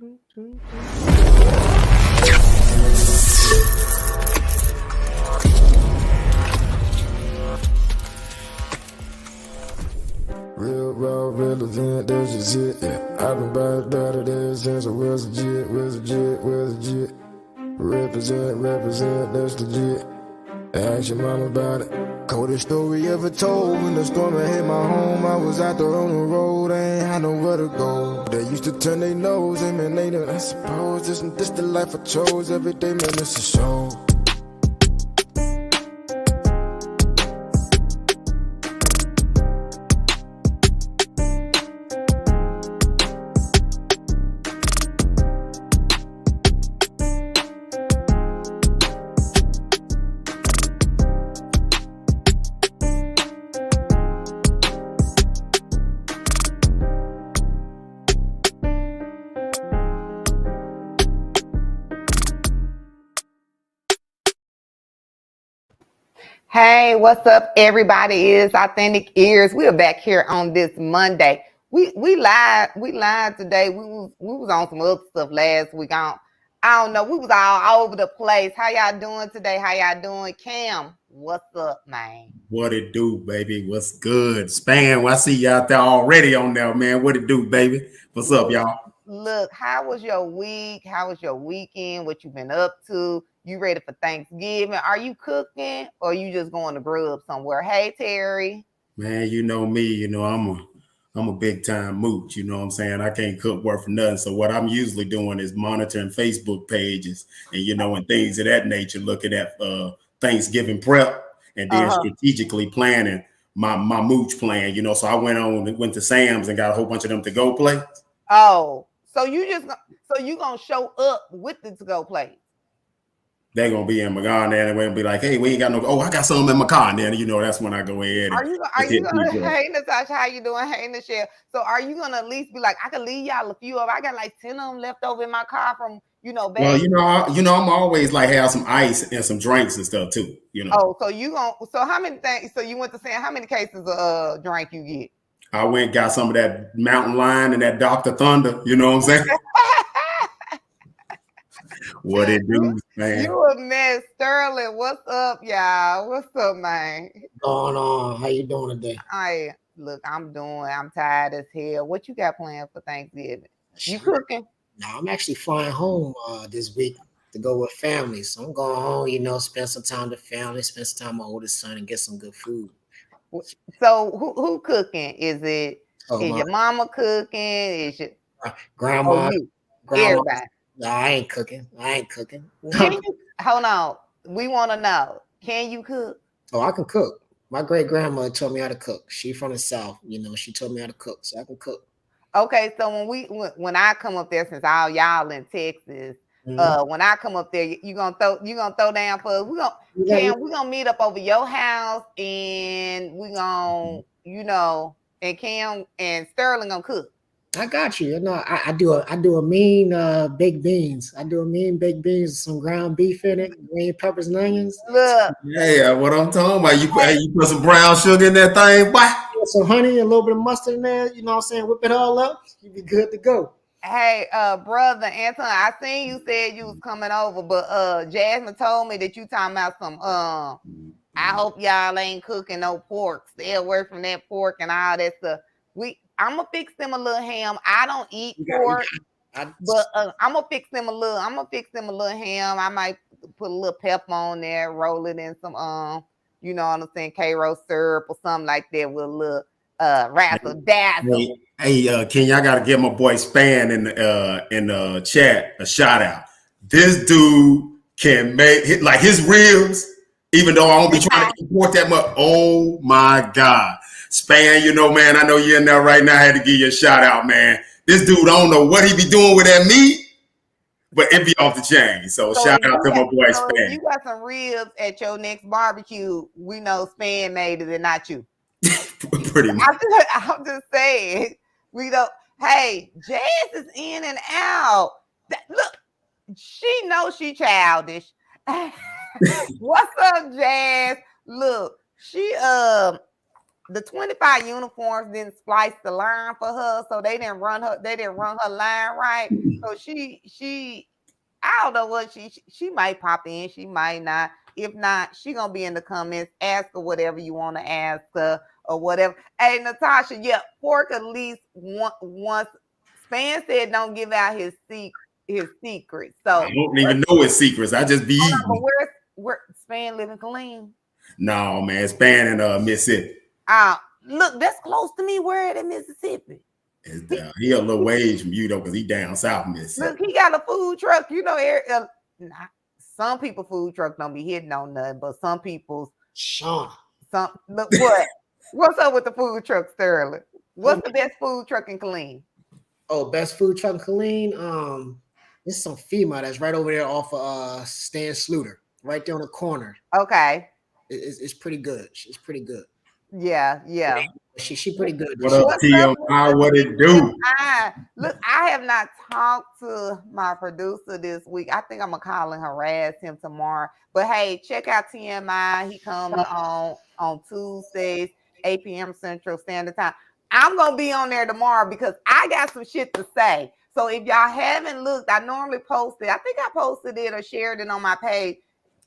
Real, raw, relevant, that's just it, yeah. I've been by the data there since I was legit. Represent, that's legit. Ask your mom about it. Coldest story ever told. When the storm had hit my home, I was out there on the road, I ain't had nowhere to go. They used to turn their nose, and man, they done, I suppose this the life I chose. Every day, man, it's a show. Hey, what's up, everybody? It's Authentic Ears. We are back here on this Monday. We live today. We was on some other stuff last week. I don't know. We was all over the place. How y'all doing today? How y'all doing? Cam, what's up, man? What it do, baby? What's good? Span, I see you out there already on there, man. What it do, baby? What's up, y'all? Look, how was your week? How was your weekend? What you been up to? You ready for Thanksgiving? Are you cooking or you just going to grub somewhere? Hey, Terry. Man, you know me. You know I'm a big time mooch. You know what I'm saying? I can't cook worth for nothing. So what I'm usually doing is monitoring Facebook pages and things of that nature, looking at Thanksgiving prep and then strategically planning my mooch plan. So I went to Sam's and got a whole bunch of them to-go plates. Oh, so you gonna show up with the to-go plate? They're gonna be in my car, and they're gonna be like, "Hey, we ain't got no. Oh, I got some in my car." And then that's when I go ahead. Are you gonna? Hey, Natasha, how you doing? Hey, Michelle. So are you gonna at least be like, I can leave y'all a few of? I got like 10 of them left over in my car from back. Well, I'm always like have some ice and some drinks and stuff too. Oh, so so how many things? So you went to say how many cases of drink you get? I went and got some of that Mountain Lion and that Dr. Thunder. You know what I'm saying? What it do, man? You a mess, Sterling. What's up, y'all? What's up, man? Going on? How you doing today? I'm tired as hell. What you got planned for Thanksgiving? You cooking? No, I'm actually flying home this week to go with family. So I'm going home, spend some time with family, spend some time with my oldest son, and get some good food. So who cooking? Is your mama cooking? Is your grandma? Grandma? Everybody. No, I ain't cooking. Hold on. We want to know. Can you cook? Oh, I can cook. My great grandmother taught me how to cook. She from the South. She taught me how to cook, so I can cook. Okay, so when I come up there, since all y'all in Texas, when I come up there, you gonna throw down for us. We're gonna meet up over your house, and we gonna and Cam and Sterling gonna cook. I got you. I do a mean baked beans. I do a mean baked beans with some ground beef in it, green peppers and onions. Look. Yeah, what I'm talking about. You put some brown sugar in that thing, boy. Some honey, a little bit of mustard in there. You know what I'm saying? Whip it all up. You be good to go. Hey, brother Anton, I seen you said you was coming over, but Jasmine told me that you talking about some I hope y'all ain't cooking no pork. Stay away from that pork and all that stuff. I'm gonna fix them a little ham. I don't eat pork, but I'm gonna fix them a little ham. I might put a little pepper on there, roll it in some you know what I'm saying, K-Rose syrup or something like that with a little razzle dazzle. Hey, Ken, I gotta give my boy Span in the chat a shout out. This dude can make like his ribs, even though I don't be trying to import that much. Oh my God. Span, man, I know you're in there right now. I had to give you a shout out, man. This dude, I don't know what he be doing with that meat, but it be off the chain. So shout out to my boy Span. You got some ribs at your next barbecue. We know Span made it and not you. Pretty much. I'm just saying. Hey, Jazz is in and out. Look, she knows she childish. What's up, Jazz? Look, she the 25 uniforms didn't splice the line for her, so they didn't run her line right. So she I don't know what she might pop in, she might not. If not, she gonna be in the comments. Ask her whatever you want to ask her or whatever. Hey, Natasha, yeah, Pork at least once. Span said don't give out his secrets. So I don't even know his secrets. I just be eating. Where Span living clean? No, man, Span in Mississippi. Look, that's close to me. Where in Mississippi? It's down. He a little ways from you though, because he down south Mississippi. Look, he got a food truck. You know, some people food truck don't be hitting on nothing, but some people's look what? What's up with the food truck, Sterling? What's the best food truck in Killeen? Oh, best food truck in Killeen. There's some female that's right over there off of Stan Sluter, right there on the corner. Okay. It's pretty good. She's pretty good. Yeah. She pretty good. What up, TMI? What it do? Look, I have not talked to my producer this week. I think I'm gonna call and harass him tomorrow. But hey, check out TMI. He comes on Tuesdays, 8 p.m. Central Standard Time. I'm gonna be on there tomorrow because I got some shit to say. So if y'all haven't looked, I normally post it. I think I posted it or shared it on my page.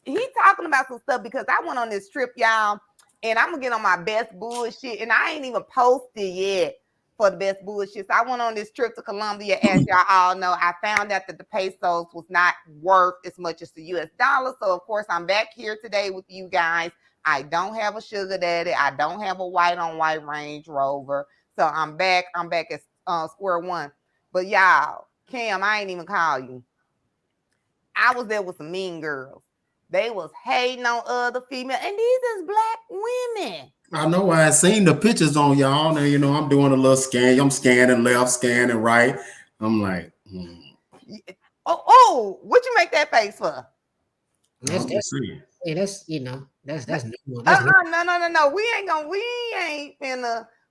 He's talking about some stuff because I went on this trip, y'all. And I'm gonna get on my best bullshit, and I ain't even posted yet for the best bullshit. So I went on this trip to Colombia, as y'all all know. I found out that the pesos was not worth as much as the US dollar. So of course I'm back here today with you guys. I don't have a sugar daddy. I don't have a white on white Range Rover. So I'm back at square one. But y'all, Cam, I ain't even call you. I was there with some mean girls. They was hating on other females, and these is black women. I know. I seen the pictures on y'all, and I'm doing a little scan. I'm scanning left, scanning right. I'm like, Oh, what you make that face for? That's new. No.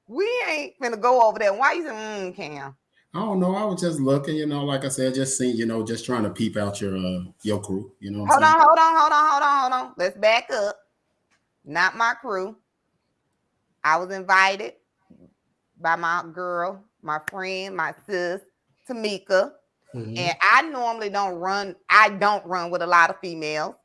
We ain't finna go over there. Why you saying, Cam? I don't know. I was just looking, like I said, just seeing, just trying to peep out your crew. Hold on. Let's back up. Not my crew. I was invited by my girl, my friend, my sis, Tamika. Mm-hmm. And I normally don't run with a lot of females.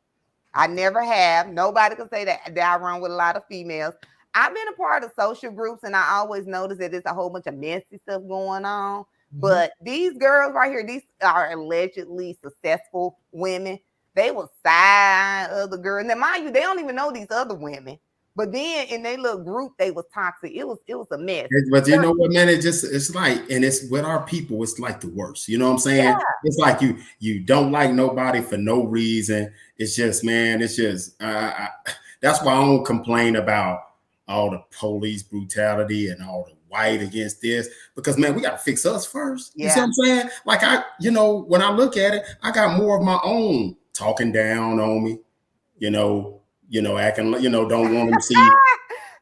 I never have. Nobody can say that I run with a lot of females. I've been a part of social groups, and I always notice that there's a whole bunch of messy stuff going on. But these girls right here, these are allegedly successful women. They will side other girls. Now, mind you, they don't even know these other women. But then in their little group, they was toxic. It was a mess. But you know what, man? It's like, and it's with our people, it's like the worst. You know what I'm saying? Yeah. It's like you don't like nobody for no reason. It's just, man, it's just that's why I don't complain about all the police brutality and all the white against this, because man, we got to fix us first. You see what I'm saying? Like when I look at it, I got more of my own talking down on me, acting, don't want them to see,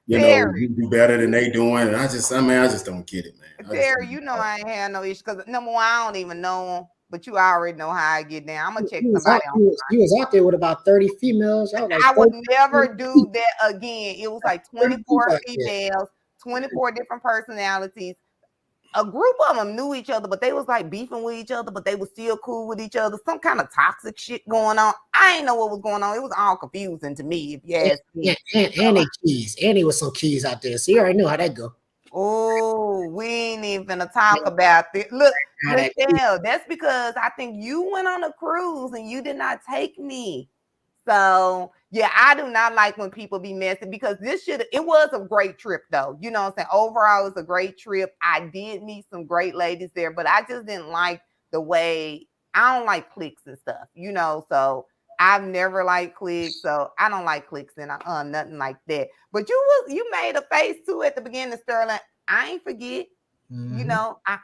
you do better than they doing. And I just don't get it, man. Terry, I ain't had no issue because number one, I don't even know them, but you already know how I get down. I'm gonna check somebody out. You was out there with about 30 females. I would never do that again. It was like 24 females. 24 different personalities. A group of them knew each other, but they was like beefing with each other, but they was still cool with each other. Some kind of toxic shit going on. I didn't know what was going on. It was all confusing to me, if you ask me. And they keys. And there was some keys out there. So you already know how that go. Oh, we ain't even gonna talk about this. Look, that's because I think you went on a cruise and you did not take me. So yeah, I do not like when people be messy, because it was a great trip though. You know what I'm saying? Overall, it was a great trip. I did meet some great ladies there, but I just didn't like the way, I don't like cliques and stuff, so I've never liked cliques, so I don't like cliques and nothing like that. But you made a face too at the beginning, Sterling. I ain't forget. Mm-hmm. I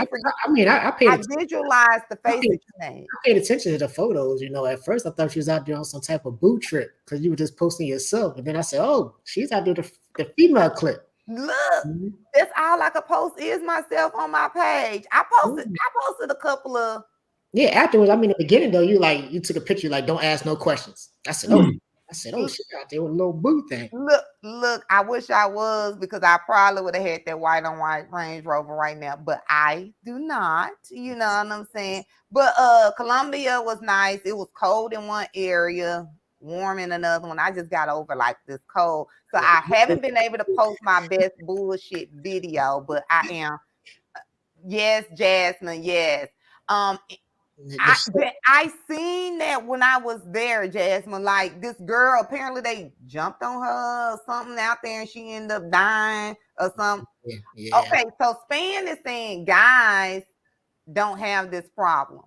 forgot. I visualized the face that you made. I paid attention to the photos. At first I thought she was out there on some type of boot trip because you were just posting yourself, and then I said, "Oh, she's out there the female clip." Look, that's all I could post is myself on my page. I posted a couple of. Yeah, afterwards. The beginning though, you took a picture like, "Don't ask no questions." I said, "Oh." I said, oh, she out there with a little boo thing. Look, I wish I was because I probably would have had that white on white Range Rover right now, but I do not. You know what I'm saying? But Columbia was nice. It was cold in one area, warm in another one. I just got over like this cold. So I haven't been able to post my best bullshit video, but I am. Yes, Jasmine, yes. I seen that when I was there, Jasmine. Like this girl, apparently they jumped on her or something out there, and she ended up dying or something. Yeah. Okay, so Span is saying guys don't have this problem.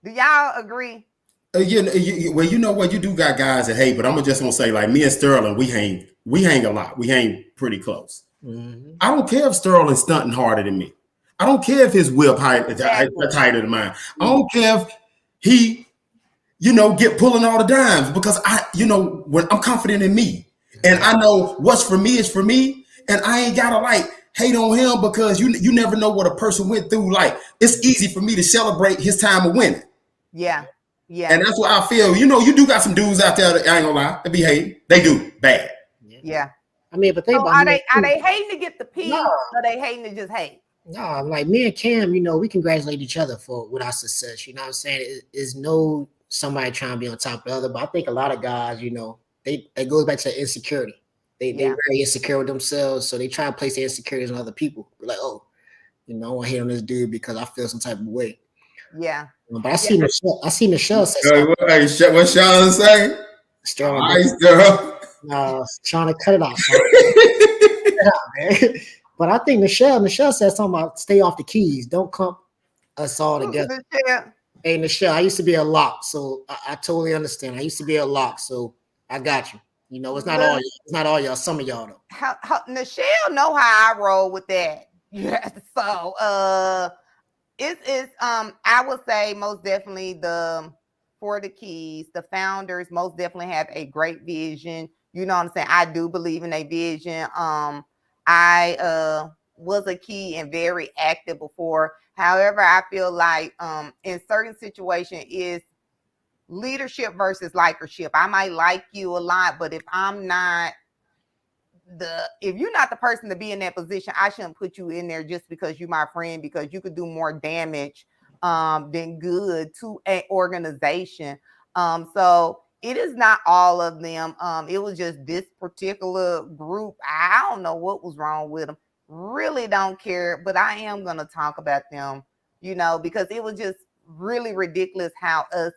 Do y'all agree? Well, you know what? You do got guys that hate, but I'm just gonna say, like me and Sterling, we hang a lot. We hang pretty close. Mm-hmm. I don't care if Sterling's stunting harder than me. I don't care if his whip height is tighter than mine. I don't care if he, get pulling all the dimes because when I'm confident in me and I know what's for me is for me, and I ain't gotta like hate on him because you never know what a person went through. Like it's easy for me to celebrate his time of winning. Yeah. And that's what I feel. You do got some dudes out there that I ain't gonna lie, they be hating. They do bad. Yeah. I mean, but are they hating to get the P or are they hating to just hate? No, like me and Cam, we congratulate each other with our success. You know what I'm saying? It's no somebody trying to be on top of the other, but I think a lot of guys, it goes back to insecurity. They very insecure with themselves, so they try to place their insecurities on other people. They're like, oh, I want to hate on this dude because I feel some type of way. Yeah. But I seen Michelle say something. What Sean say? Sterling, nice girl. Trying to cut it off. Man. But I think Michelle said something about stay off the keys. Don't clump us all together. Hey, Michelle, I used to be a lock, so I totally understand. I used to be a lock, so I got you. It's not all. It's not all y'all. Some of y'all though. Michelle know how I roll with that. Yeah. So it's I would say most definitely for the keys, the founders most definitely have a great vision. You know what I'm saying? I do believe in a vision. I was a key and very active before. However, I feel like in certain situations is leadership versus likership. I might like you a lot, but if you're not the person to be in that position, I shouldn't put you in there just because you're my friend, because you could do more damage than good to an organization. So it is not all of them. It was just this particular group. I don't know what was wrong with them. Really don't care, but I am going to talk about them, because it was just really ridiculous how us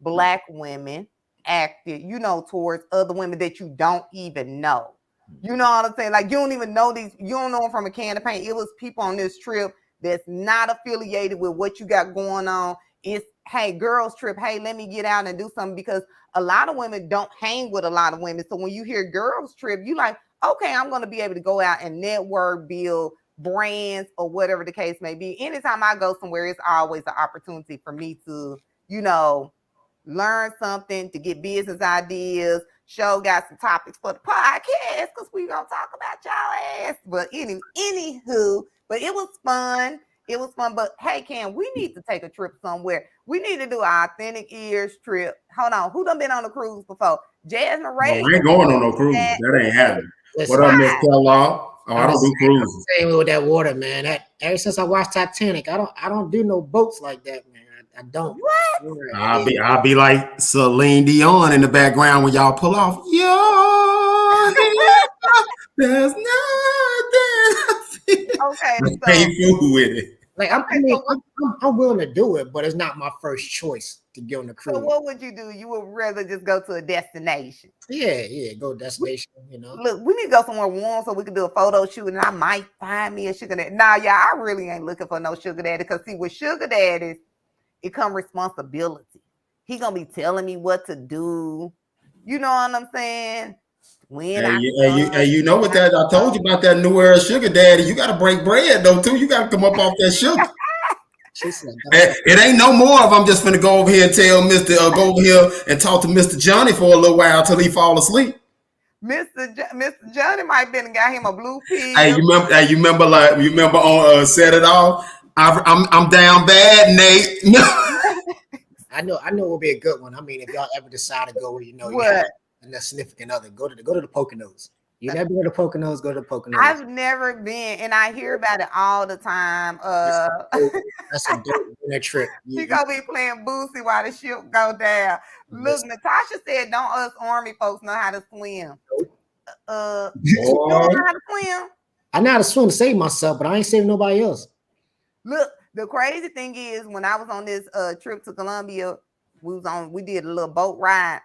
Black women acted, towards other women that you don't even know. You know what I'm saying? Like, you don't even know these, you don't know them from a can of paint. It was people on this trip that's not affiliated with what you got going on. It's, hey, girls trip. Hey, let me get out and do something, because a lot of women don't hang with a lot of women. So when you hear girls trip, you like, okay, I'm going to be able to go out and network, build brands or whatever the case may be. Anytime I go somewhere, it's always an opportunity for me to, learn something, to get business ideas. Show got some topics for the podcast because we gonna talk about y'all ass. But anywho, but it was fun. It was fun. But hey, Cam, we need to take a trip somewhere. We need to do an Authentic Ears trip. Hold on, who done been on a cruise before? Jasmine Ray. No, I ain't going on no cruise. That ain't happening. What up, Miss Kellogg? Oh, I don't do cruises. Same with that water, man. Ever since I watched Titanic, I don't do no boats like that, man. I don't. What? I'll be like Celine Dion in the background when y'all pull off. There's nothing. Okay, so with it. Like I'm willing to do it, but it's not my first choice to get on the cruise. So what would you do? You would rather just go to a destination? Yeah, go destination. Look, we need to go somewhere warm so we can do a photo shoot, and I might find me a sugar daddy. Nah, yeah, I really ain't looking for no sugar daddy, because see, with sugar daddies, it come responsibility. He gonna be telling me what to do. You know what I'm saying? You know what that I told you about that new era sugar daddy. You got to break bread though too. You got to come up off that sugar. It ain't no more of I'm just gonna go over here and tell go over here and talk to Mr. Johnny for a little while till he fall asleep. Mr. Johnny might have been and got him a blue pill. Hey, you remember on Set It Off? I'm down bad, Nate. I know it will be a good one. I mean, if y'all ever decide to go where what? a significant other, go to the Poconos. You never go to Poconos, go to the Poconos. I've never been, and I hear about it all the time. That's a dope dinner trip. She gonna be playing Boosie while the ship go down. Look, Natasha said, "Don't us Army folks know how to swim?" You don't know how to swim? I know how to swim to save myself, but I ain't saving nobody else. Look, the crazy thing is, when I was on this trip to Colombia, we did a little boat ride.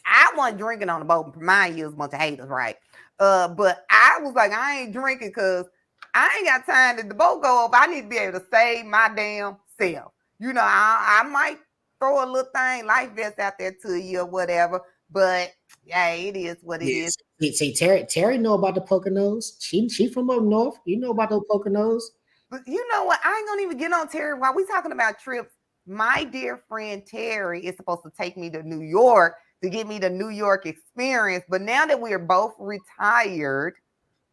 I wasn't drinking on the boat. Mind you, it was a bunch of haters, right? But I was like, I ain't drinking because I ain't got time to the boat go up. I need to be able to save my damn self. You know, I might throw a little thing, life vest out there to you or whatever. But yeah, it is what it is. See, Terry know about the Poconos. She from up north. You know about those Poconos. But you know what? I ain't gonna even get on Terry while we talking about trips. My dear friend Terry is supposed to take me to New York to give me the New York experience. But now that we are both retired,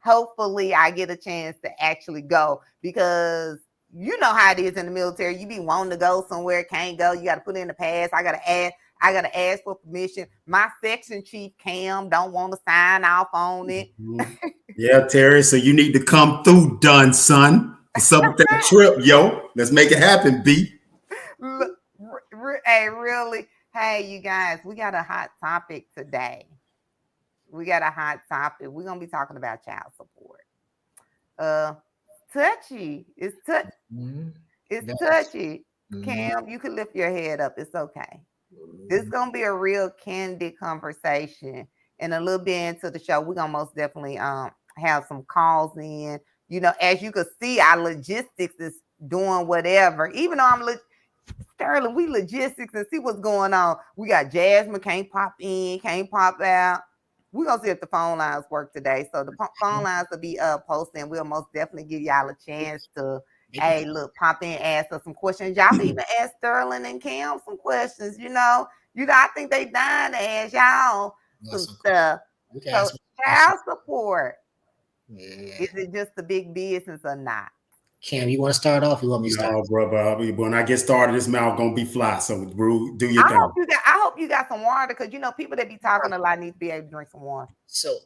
hopefully I get a chance to actually go, because you know how it is in the military. You be wanting to go somewhere, can't go. You got to put in the pass. I got to ask for permission. My section chief, Cam, don't want to sign off on it. Yeah, Terry. So you need to come through, done, son. What's up with that trip, yo? Let's make it happen, B. Hey, really? Hey, you guys, we got a hot topic today. We're going to be talking about child support. Touchy. It's touchy. It's touchy. Cam, you can lift your head up. It's okay. This is going to be a real candid conversation. And a little bit into the show, we're going to most definitely have some calls in. You know, as you can see, our logistics is doing whatever. Even though I'm Sterling, we logistics and see what's going on. We got Jasmine, can't pop in, can't pop out. We're going to see if the phone lines work today. So the phone lines will be posting. We'll most definitely give y'all a chance to, hey, look, pop in, ask us some questions. Y'all can even ask Sterling and Cam some questions, you know. I think they dying to ask y'all some stuff. So child support. Yeah. Is it just a big business or not? Cam, you want to start off? You want me to start? No, brother. When I get started, this mouth gonna be fly. So, bro, do your thing. I hope you got some water, because you know people that be talking a lot need to be able to drink some water. So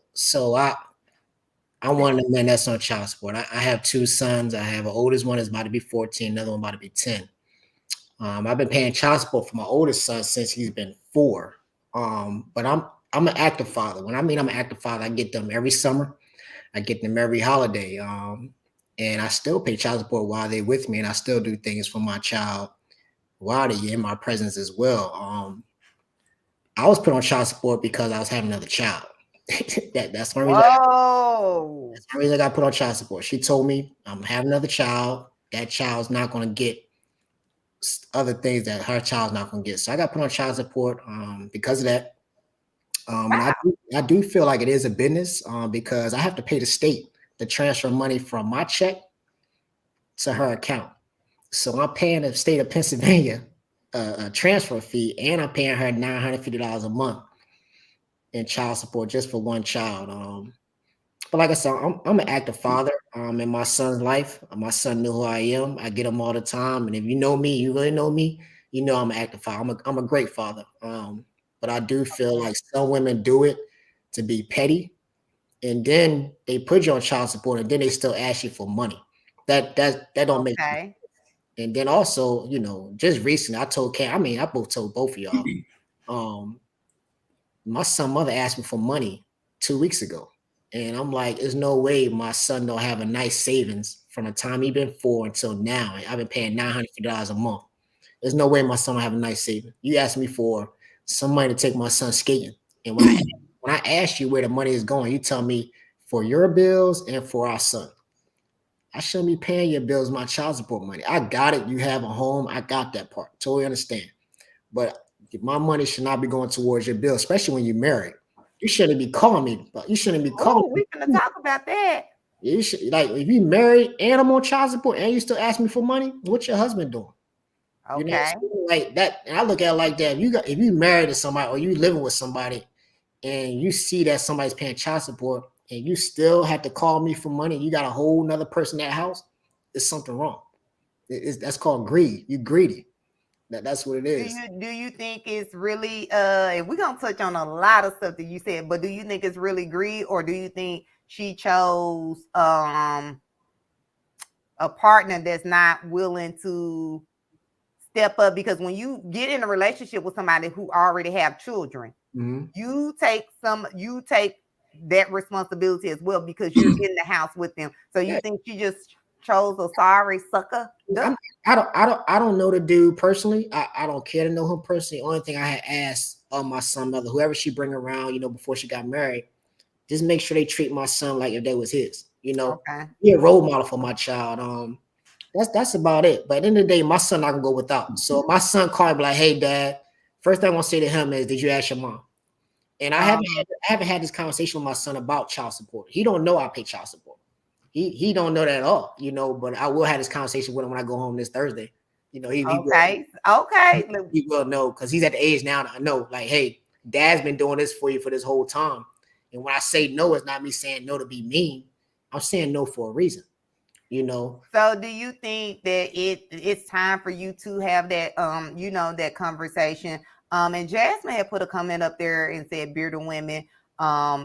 I'm one of the men that's on child support. I have two sons. I have an oldest one is about to be 14, another one about to be 10. I've been paying child support for my oldest son since he's been 4. But I'm an active father. When I mean I'm an active father, I get them every summer. I get them every holiday. And I still pay child support while they're with me, and I still do things for my child while they're in my presence as well. I was put on child support because I was having another child. That's one reason. That's the reason I got put on child support. She told me I'm having another child. That child's not going to get other things that her child's not going to get. So I got put on child support because of that. And I do feel like it is a business because I have to pay the state to transfer money from my check to her account. So I'm paying the state of Pennsylvania a transfer fee, and I'm paying her $950 a month in child support just for one child. But like I said, I'm an active father in my son's life. My son knew who I am. I get him all the time. And if you know me, you really know me, you know I'm an active father. I'm a great father. But I do feel like some women do it to be petty. And then they put you on child support, and then they still ask you for money. That don't make sense. And then also, you know, just recently I told Cam, I told both of y'all. My son mother asked me for money 2 weeks ago. And I'm like, there's no way my son don't have a nice savings from the time he been 4 until now. I've been paying $950 a month. There's no way my son will have a nice savings. You asked me for some money to take my son skating. And when I ask you where the money is going, you tell me for your bills and for our son. I shouldn't be paying your bills, my child support money. I got it. You have a home. I got that part. Totally understand. But my money should not be going towards your bill, especially when you're married. You shouldn't be calling me. But you shouldn't be calling me. We're going to talk about that. You should, like, if you married and I'm on child support and you still ask me for money, what's your husband doing? Okay. You know, like that. And I look at it like that. If you married to somebody or you living with somebody, and you see that somebody's paying child support and you still have to call me for money, you got a whole nother person in that house, there's something wrong. That's called greed. You greedy. That's what it Do is. you think it's really and we're gonna touch on a lot of stuff that you said, but do you think it's really greed, or do you think she chose a partner that's not willing to step up? Because when you get in a relationship with somebody who already have children, Mhm. you take that responsibility as well, because you're in the house with them. So you Yeah. think she just chose a sorry sucker? I don't know the dude personally. I don't care to know him personally. Only thing I had asked my son mother, whoever she bring around, before she got married, just make sure they treat my son like if they was his. Okay. Be a role model for my child. That's about it. But at the end of the day, my son not gonna go without. So my son called me, be like, "Hey, Dad." First thing I'm gonna say to him is, "Did you ask your mom?" And I haven't had this conversation with my son about child support. He don't know I pay child support. He don't know that at all. But I will have this conversation with him when I go home this Thursday. He Okay. he will know, because he's at the age now to know, like, hey, Dad's been doing this for you for this whole time. And when I say no, it's not me saying no to be mean. I'm saying no for a reason. So do you think that it's time for you to have that that conversation? And Jasmine had put a comment up there and said, "Bearded women,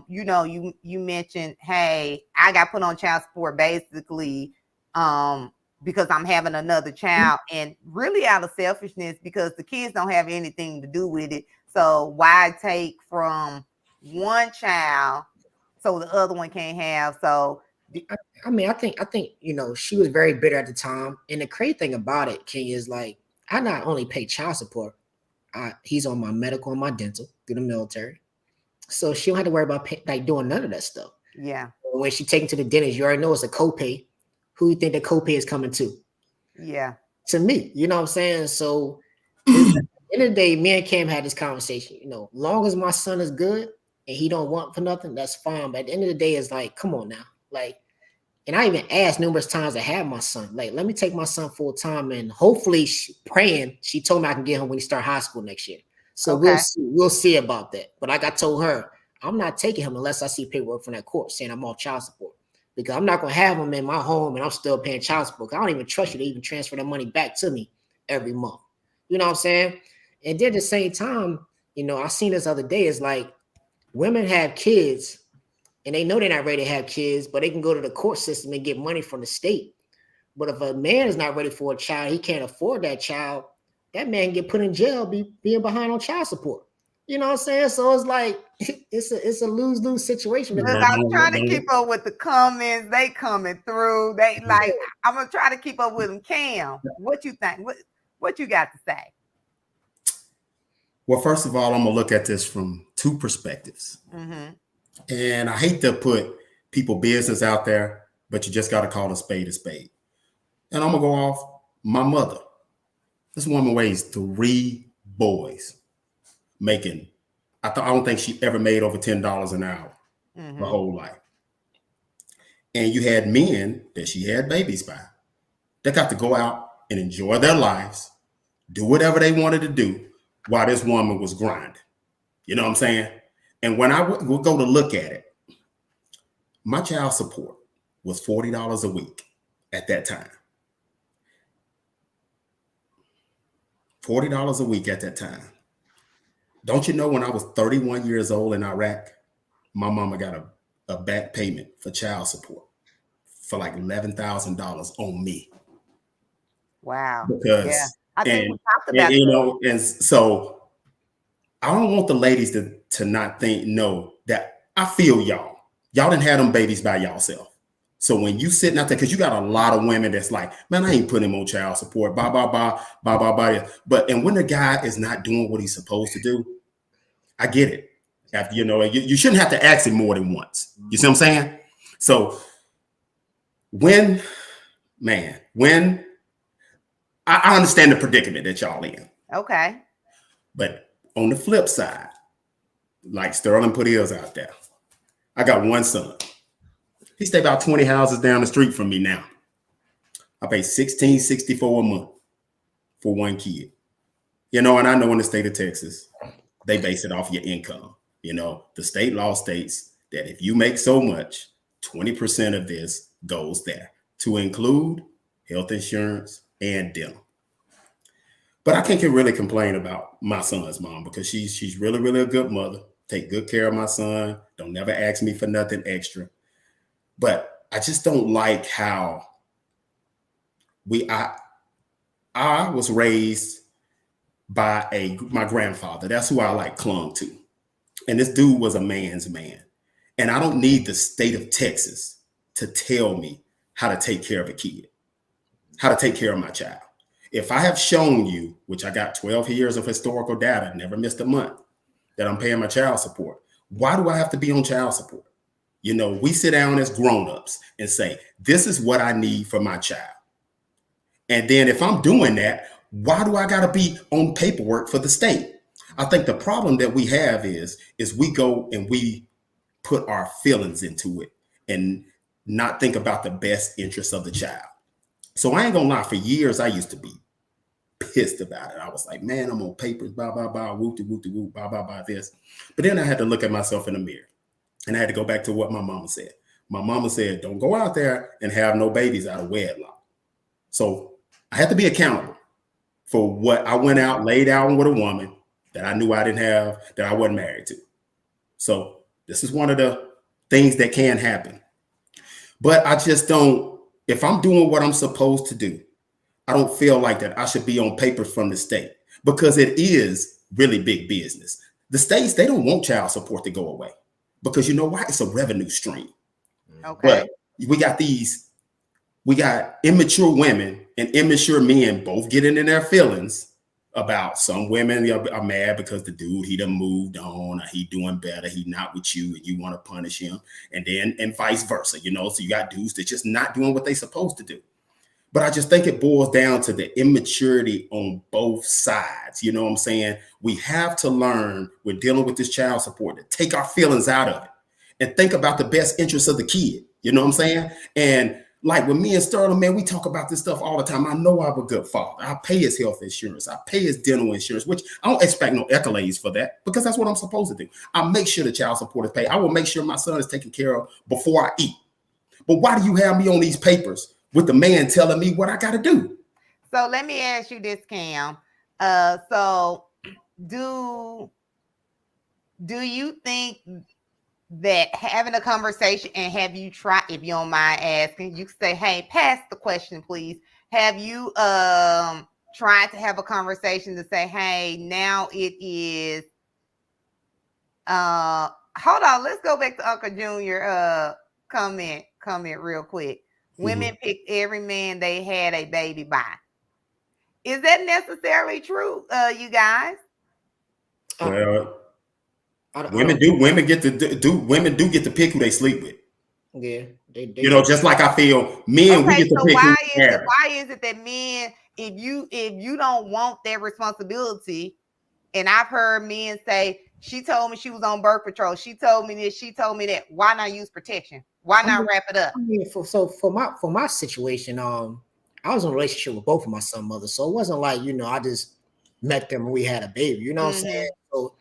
you mentioned, hey, I got put on child support basically because I'm having another child, and really out of selfishness, because the kids don't have anything to do with it. So why take from one child so the other one can't have?" So I think she was very bitter at the time. And the crazy thing about it, King, is like, I not only pay child support, he's on my medical and my dental through the military. So she don't have to worry about doing none of that stuff. yeah. When she taken to the dentist, you already know it's a copay. Who you think the copay is coming to? Yeah. To me, you know what I'm saying? So at the end of the day, me and Cam had this conversation. Long as my son is good and he don't want for nothing, that's fine. But at the end of the day, it's like, come on now. Like, and I even asked numerous times to have my son. Like, let me take my son full time, and hopefully, she told me I can get him when he start high school next year. So Okay. we'll see about that. But like I told her, I'm not taking him unless I see paperwork from that court saying I'm off child support, because I'm not gonna have him in my home and I'm still paying child support. I don't even trust you to even transfer the money back to me every month. You know what I'm saying? And then at the same time, I seen this other day. It's like, women have kids and they know they're not ready to have kids, but they can go to the court system and get money from the state. But if a man is not ready for a child, he can't afford that child, that man get put in jail being behind on child support. You know what I'm saying? So it's like, it's a lose-lose situation. Look, I'm trying to keep up with the comments. They coming through. They like, I'm gonna try to keep up with them. Cam, what you think? What you got to say? Well, first of all, I'm gonna look at this from two perspectives. Mm-hmm. And I hate to put people business out there, but you just got to call a spade a spade. And I'm gonna go off my mother. This woman raised 3 boys, making, I don't think she ever made over $10 an hour her whole life. And you had men that she had babies by that got to go out and enjoy their lives, do whatever they wanted to do while this woman was grinding. You know what I'm saying? And when I would go to look at it, my child support was $40 a week at that time. $40 a week at that time. Don't you know, when I was 31 years old in Iraq, my mama got a back payment for child support for like $11,000 on me. Wow. Because I think we talked about that. And so I don't want the ladies to not know that I feel y'all. Y'all didn't have them babies by yourself. So when you sitting out there, because you got a lot of women that's like, man, I ain't putting him on child support, blah, blah, blah, blah, blah, blah. But, and when the guy is not doing what he's supposed to do, I get it. After, you shouldn't have to ask him more than once. You see what I'm saying? So when I understand the predicament that y'all in. Okay. But on the flip side, like Sterling put his out there, I got one son. He stay about 20 houses down the street from me now. I pay $16.64 a month for one kid. And I know in the state of Texas, they base it off your income. The state law states that if you make so much, 20% of this goes there, to include health insurance and dental. But I can't really complain about my son's mom because she's really, really a good mother. Take good care of my son. Don't never ask me for nothing extra. But I just don't like how I was raised by my grandfather. That's who I like clung to. And this dude was a man's man. And I don't need the state of Texas to tell me how to take care of a kid, how to take care of my child. If I have shown you, which I got 12 years of historical data, never missed a month, that I'm paying my child support, why do I have to be on child support? You know, we sit down as grown-ups and say, this is what I need for my child. And then if I'm doing that, why do I got to be on paperwork for the state? I think the problem that we have is we go and we put our feelings into it and not think about the best interest of the child. So I ain't gonna lie, for years I used to be pissed about it. I was like, man, I'm on papers, blah, blah, blah, whoop-de-whoop-de-whoop, blah, blah, blah, this. But then I had to look at myself in the mirror and I had to go back to what my mama said. My mama said, don't go out there and have no babies out of wedlock. So I had to be accountable for what I went out, laid out with a woman that I knew I didn't have, that I wasn't married to. So this is one of the things that can happen. But I just don't, if I'm doing what I'm supposed to do, I don't feel like that I should be on papers from the state because it is really big business. The states, they don't want child support to go away because you know why? It's a revenue stream. Okay. But we got immature women and immature men both getting in their feelings about some women are mad because the dude, he done moved on or he doing better. He not with you and you want to punish him. And vice versa, you know, so you got dudes that just not doing what they supposed to do. But I just think it boils down to the immaturity on both sides. You know what I'm saying? We have to learn, we're dealing with this child support, to take our feelings out of it and think about the best interests of the kid. You know what I'm saying? And like with me and Sterling, man, we talk about this stuff all the time. I know I'm a good father. I pay his health insurance. I pay his dental insurance, which I don't expect no accolades for that because that's what I'm supposed to do. I make sure the child support is paid. I will make sure my son is taken care of before I eat. But why do you have me on these papers with the man telling me what I got to do? So let me ask you this, Cam. So do you think that having a conversation, and have you tried, if you don't mind asking, you can say, hey, pass the question, please. Have you tried to have a conversation to say, hey, now it is, hold on, let's go back to Uncle Junior comment real quick. Women picked every man they had a baby by. Is that necessarily true, you guys? Well, women do get to pick who they sleep with. Yeah, they you know, just like I feel men, we get to pick why is it that men, if you don't want that responsibility, and I've heard men say, she told me she was on birth control, she told me this, she told me that, why not use protection? Why not wrap it up? I mean, for my situation, I was in a relationship with both of my son mothers, so it wasn't like, you know, I just met them and we had a baby, you know what I'm saying? So,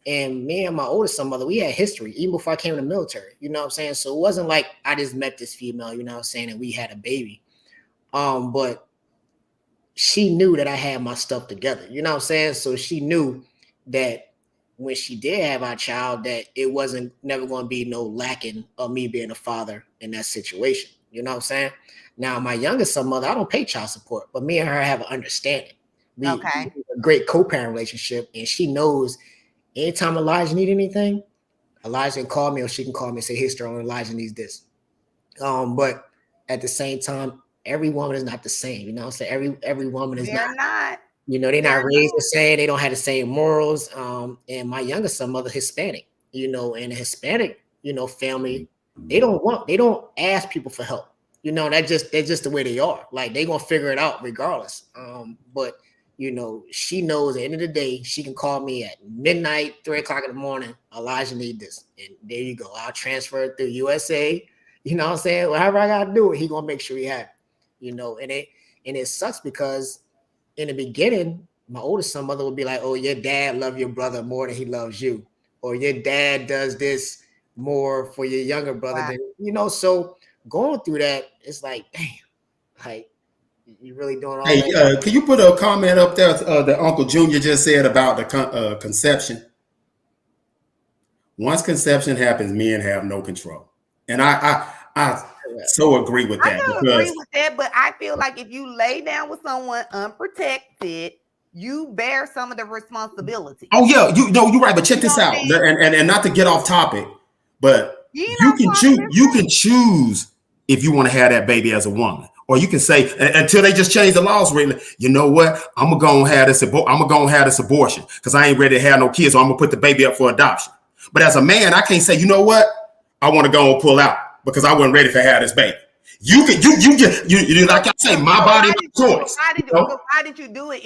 and me and my oldest son mother, we had history even before I came in the military, you know what I'm saying? So it wasn't like I just met this female, you know what I'm saying, and we had a baby. But she knew that I had my stuff together, you know what I'm saying? So she knew that when she did have our child, that it wasn't never going to be no lacking of me being a father in that situation. You know what I'm saying? Now, my youngest son mother, I don't pay child support, but me and her have an understanding. We have a great co-parent relationship, and she knows anytime Elijah need anything, Elijah can call me, or she can call me and say, hey, Sterling, Elijah needs this. But at the same time, every woman is not the same. You know what I'm saying? Every woman is not. You know, they're not raised the same. They don't have the same morals. And my youngest son mother, Hispanic, you know, and a Hispanic, you know, family, they don't ask people for help. You know, they're just the way they are. Like, they're going to figure it out regardless. But, you know, she knows at the end of the day, she can call me at midnight, 3 o'clock in the morning, Elijah need this. And there you go. I'll transfer it through USA. You know what I'm saying? Whatever I got to do, he going to make sure he have it. You know, and it sucks because in the beginning, my oldest son mother would be like, oh, your dad loves your brother more than he loves you. Or your dad does this more for your younger brother than, you know, so going through that, it's like, damn, like, You really doing all Hey, that? can you put a comment up there that Uncle Junior just said about the conception? Once conception happens, men have no control, and I so agree with I that do agree because with that, but I feel like if you lay down with someone unprotected, you bear some of the responsibility. oh yeah, you're right. But check You know this what I out, mean? and not to get off topic, but You ain't you no can problem. choose. You can choose if you want to have that baby as a woman, or you can say until they just change the laws. Really, you know what? I'm gonna go and have this. I'm gonna go and have this abortion because I ain't ready to have no kids, so I'm gonna put the baby up for adoption. But as a man, I can't say, you know what? I want to go and pull out because I wasn't ready to have this baby. You can you like I say, my body, my choice. Why did you do it?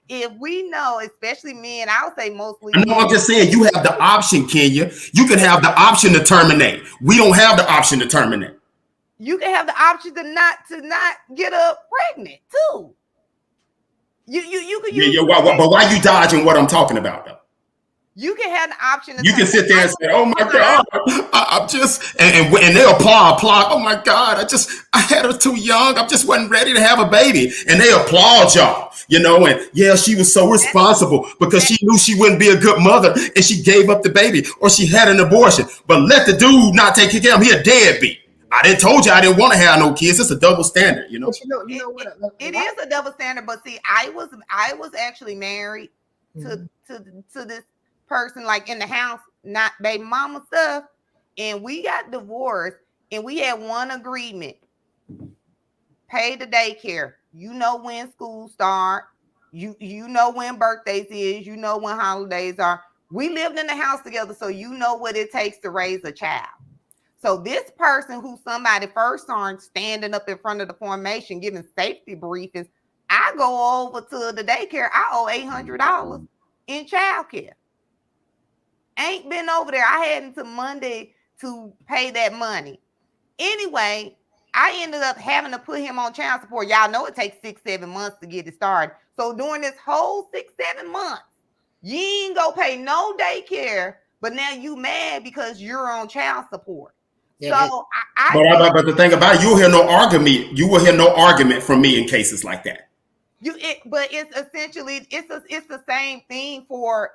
If we know, especially men, I would say mostly No, men. I'm just saying you have the option, Kenya. You can have the option to terminate. We don't have the option to terminate. You can have the option to not get up pregnant too. You can use But why you dodging what I'm talking about though? You can have the option. You can sit there and say, "Oh my God, I'm just," and they'll applaud. Oh my God, I had her too young. I just wasn't ready to have a baby, and they applaud y'all, you know. And yeah, she was so responsible because she knew she wouldn't be a good mother, and she gave up the baby, or she had an abortion. But let the dude not take care of him. He a deadbeat. I didn't told you I didn't want to have no kids. It's a double standard, you know. But you know what? It is a double standard. But see, I was actually married to this person, like in the house, not baby mama stuff, and we got divorced, and we had one agreement: pay the daycare. You know when school start. You know when birthdays is. You know when holidays are. We lived in the house together, so you know what it takes to raise a child. So this person who somebody first started standing up in front of the formation giving safety briefings, I go over to the daycare. I owe $800 in childcare. Ain't been over there. I had until Monday to pay that money. Anyway, I ended up having to put him on child support. Y'all know it takes 6-7 months to get it started. So during this whole 6-7 months, you ain't go pay no daycare, but now you mad because you're on child support. Yeah, so but the thing about it, you'll hear no argument. You will hear no argument from me in cases like that. But it's essentially it's the same thing for.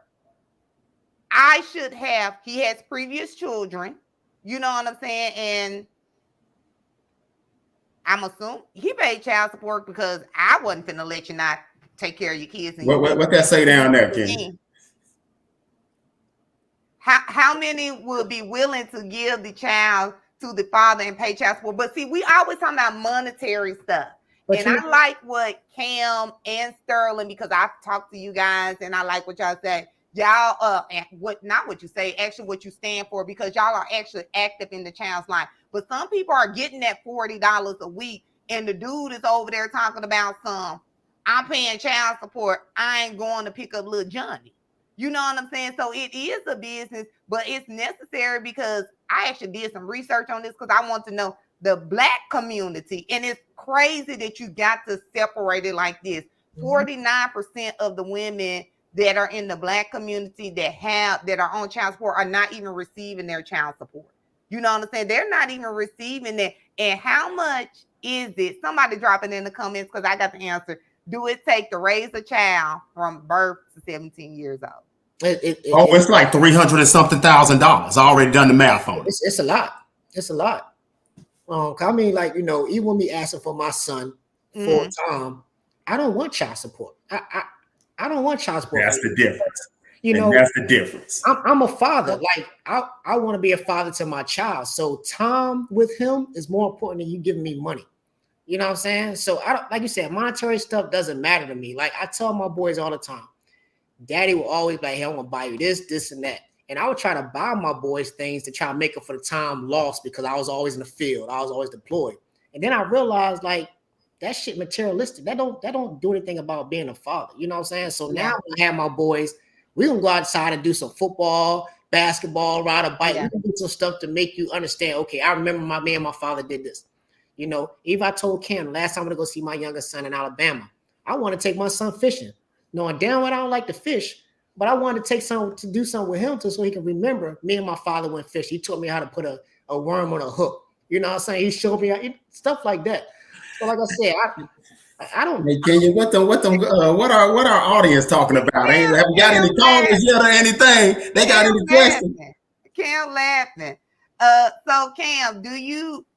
He has previous children, you know what I'm saying? And I'm assuming he paid child support because I wasn't finna let you not take care of your kids. And what that say down there, Ken? How many would be willing to give the child to the father and pay child support? But see, we always talking about monetary stuff. And I like what Cam and Sterling, because I've talked to you guys and I like what y'all say. Y'all not what you say, actually what you stand for, because y'all are actually active in the child's life. But some people are getting that $40 a week, and the dude is over there talking about I'm paying child support, I ain't going to pick up little Johnny. You know what I'm saying? So it is a business, but it's necessary, because I actually did some research on this because I want to know the Black community, and it's crazy that you got to separate it like this. 49% of the women that are in the Black community that are on child support are not even receiving their child support. You know what I'm saying? They're not even receiving that. And how much is it? Somebody drop it in the comments, because I got the answer. Do it take to raise a child from birth to 17 years old? It's like $300 and something thousand. I already done the math on it. It's a lot. It's a lot. I mean, like, you know, even when me asking for my son full time, I don't want child support. I don't want child support. That's the difference. You know, that's the difference. I'm a father. Like, I want to be a father to my child. So time with him is more important than you giving me money. You know what I'm saying? So I don't, like you said, monetary stuff doesn't matter to me. Like, I tell my boys all the time, Daddy will always be like, hey, I'm gonna buy you this, and that. And I would try to buy my boys things to try to make up for the time lost, because I was always in the field. I was always deployed. And then I realized, like, that shit materialistic. That don't do anything about being a father. You know what I'm saying? So now when I have my boys, we're gonna go outside and do some football, basketball, ride a bike. We can do some stuff to make you understand, okay, I remember me and my father did this. You know, even I told Cam last time I'm gonna go see my youngest son in Alabama, I want to take my son fishing. Knowing damn well I don't like to fish, but I wanted to do something with him so he can remember me and my father went fishing. He taught me how to put a worm on a hook. You know what I'm saying? He showed me stuff like that. So like I said, I don't. Hey, Kenya, what our audience talking about? Ain't have you got any callers yet or anything? They got any questions? Cam laughing. So Cam,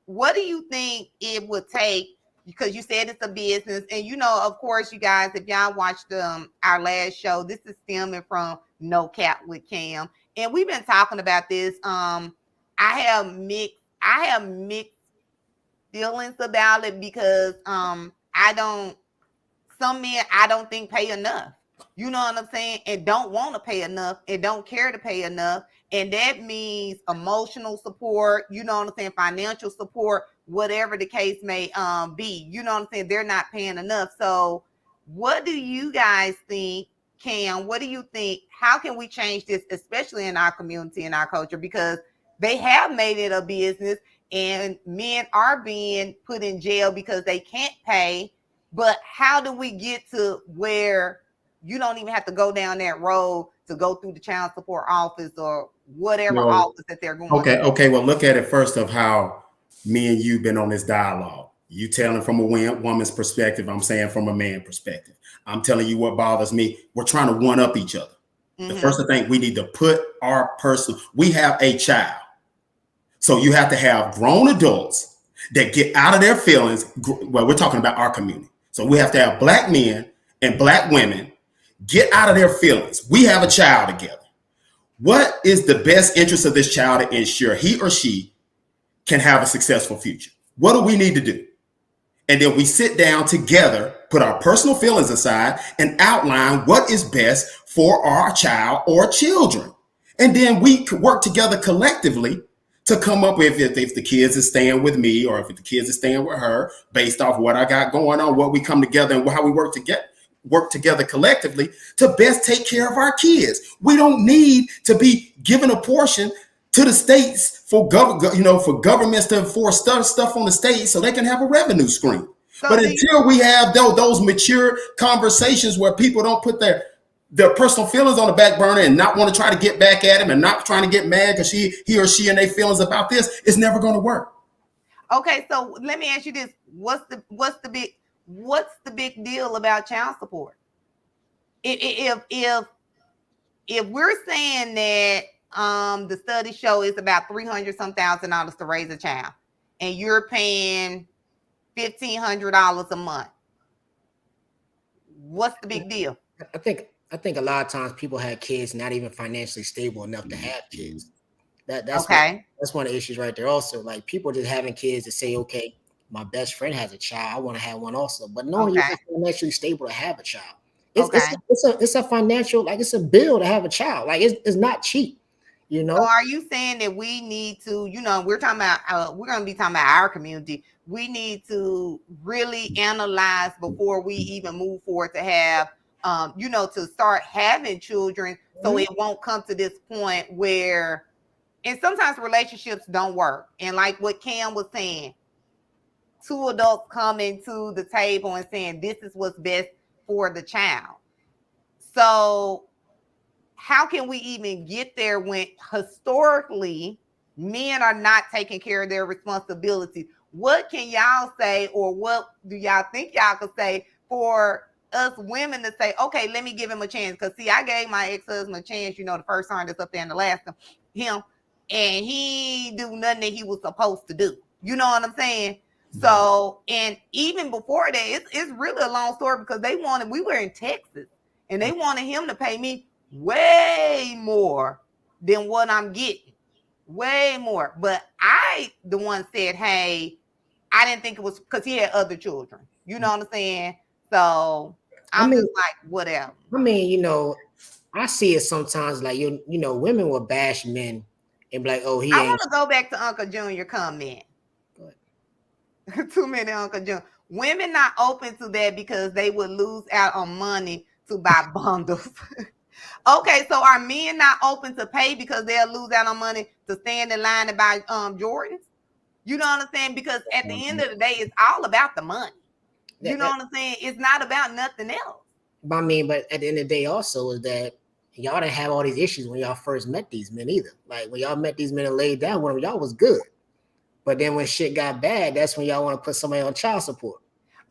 what do you think it would take? Because you said it's a business, and you know, of course, you guys, if y'all watched our last show, this is stemming from No Cap with Cam, and we've been talking about this. I have mixed feelings about it because some men I don't think pay enough. You know what I'm saying? And don't want to pay enough and don't care to pay enough. And that means emotional support, you know what I'm saying, financial support, whatever the case may be. You know what I'm saying? They're not paying enough. So what do you guys think, Cam? What do you think? How can we change this, especially in our community and our culture? Because they have made it a business and men are being put in jail because they can't pay. But how do we get to where you don't even have to go down that road to go through the child support office or whatever office that they're going to? Okay. Well, look at it first of how me and you've been on this dialogue. You telling from a woman's perspective. I'm saying from a man perspective. I'm telling you what bothers me. We're trying to one up each other. Mm-hmm. The first thing we need to put we have a child. So you have to have grown adults that get out of their feelings. Well, we're talking about our community. So we have to have black men and black women get out of their feelings. We have a child together. What is the best interest of this child to ensure he or she can have a successful future? What do we need to do? And then we sit down together, put our personal feelings aside, and outline what is best for our child or children. And then we work together collectively to come up with if the kids is staying with me or if the kids is staying with her based off what I got going on, what we come together and how we work together collectively to best take care of our kids. We don't need to be given a portion to the states for governments to force stuff on the states so they can have a revenue stream. So but until we have those mature conversations where people don't put their personal feelings on the back burner and not want to try to get back at him and not trying to get mad because he or she and their feelings about this, it's never going to work. Okay, so let me ask you this: what's the big deal about child support? If we're saying that the studies show it's about $300,000 to raise a child, and you're paying $1,500 a month, what's the big deal? I think a lot of times people have kids not even financially stable enough to have kids. That's okay. That's one of the issues right there. Also, like people just having kids to say, okay, my best friend has a child, I want to have one also. But no, you're not financially stable to have a child. It's a financial, like it's a bill to have a child. Like it's not cheap, you know. So are you saying that we need to, we're talking about we're going to be talking about our community. We need to really analyze before we even move forward to have to start having children so it won't come to this point where, and sometimes relationships don't work. And like what Cam was saying, two adults coming to the table and saying, this is what's best for the child. So how can we even get there when historically men are not taking care of their responsibilities? What can y'all say, or what do y'all think y'all could say for us women to say, okay, let me give him a chance? Because see, I gave my ex-husband a chance, the first time that's up there in Alaska, and he do nothing that he was supposed to do. You know what I'm saying? So, and even before that, it's really a long story because we were in Texas and they wanted him to pay me way more than what I'm getting. Way more. But the one said, hey, I didn't think it was because he had other children. You know what I'm saying? So I'm just like, whatever. I mean, I see it sometimes like, women will bash men and be like, oh, I want to go back to Uncle Junior comment. Too many Uncle Junior. Women not open to that because they would lose out on money to buy bundles. Okay, so are men not open to pay because they'll lose out on money to stand in line and buy Jordans? You know what I'm saying? Because at the end of the day, it's all about the money. You know what I'm saying? It's not about nothing else. But at the end of the day also is that y'all didn't have all these issues when y'all first met these men either. Like when y'all met these men and laid down with them, y'all was good. But then when shit got bad, that's when y'all want to put somebody on child support.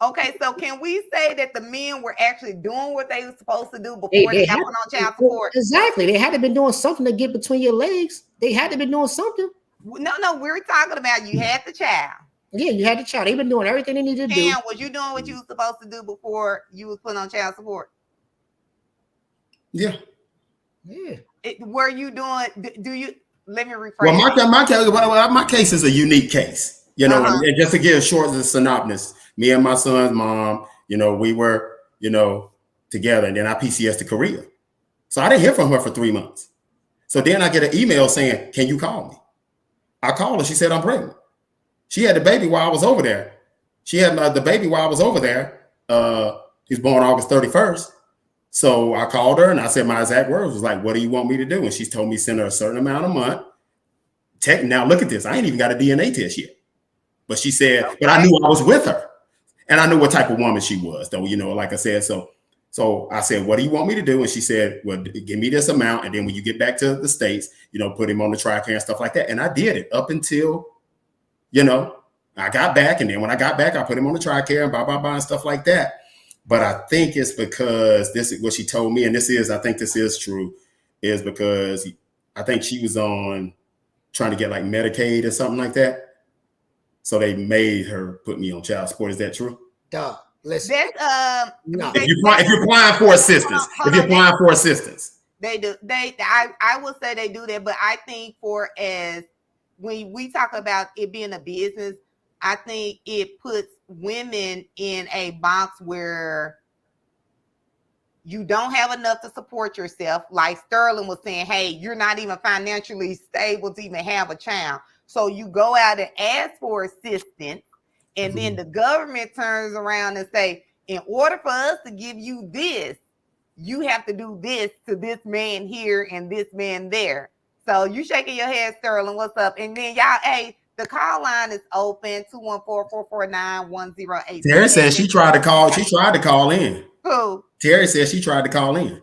Okay, so can we say that the men were actually doing what they were supposed to do before They they got put on child support? Exactly. They had to been doing something to get between your legs. They had to be doing something. No, we're talking about you had the child. Yeah, you had the child. They've been doing everything they needed to do. Cam, was you doing what you was supposed to do before you was put on child support? Yeah. Yeah. Were you doing? Do you? Let me rephrase. Well, my case is a unique case. You know, and just to give a short synopsis, me and my son's mom, you know, we were, you know, together, and then I PCS to Korea. So I didn't hear from her for 3 months. So then I get an email saying, "Can you call me?" I called her. She said, "I'm pregnant." She had the baby while I was over there. She had the baby while I was over there. He was born August 31st. So I called her and I said, my exact words was like, "What do you want me to do?" And she's told me send her a certain amount a month. Now look at this. I ain't even got a DNA test yet. But she said, but I knew I was with her. And I knew what type of woman she was, though, you know, like I said. So I said, "What do you want me to do?" And she said, "Well, give me this amount. And then when you get back to the States, you know, put him on the TRICARE and stuff like that." And I did it up until, you know, I got back. And then when I got back, I put him on the TRICARE and blah, blah, blah, and stuff like that. But I think it's because this is what she told me. And I think this is true, is because I think she was on trying to get like Medicaid or something like that. So they made her put me on child support. Is that true? Duh. Listen. No. If you're applying for assistance, they do. I will say they do that, but I think when we talk about it being a business, I think it puts women in a box where you don't have enough to support yourself. Like Sterling was saying, hey, you're not even financially stable to even have a child. So you go out and ask for assistance, and then the government turns around and say, in order for us to give you this, you have to do this to this man here and this man there. So you shaking your head, Sterling. What's up? And then y'all, hey, the call line is open, 214-449-1087. Terry said she tried to call. She tried to call in. Who? Terry said she tried to call in.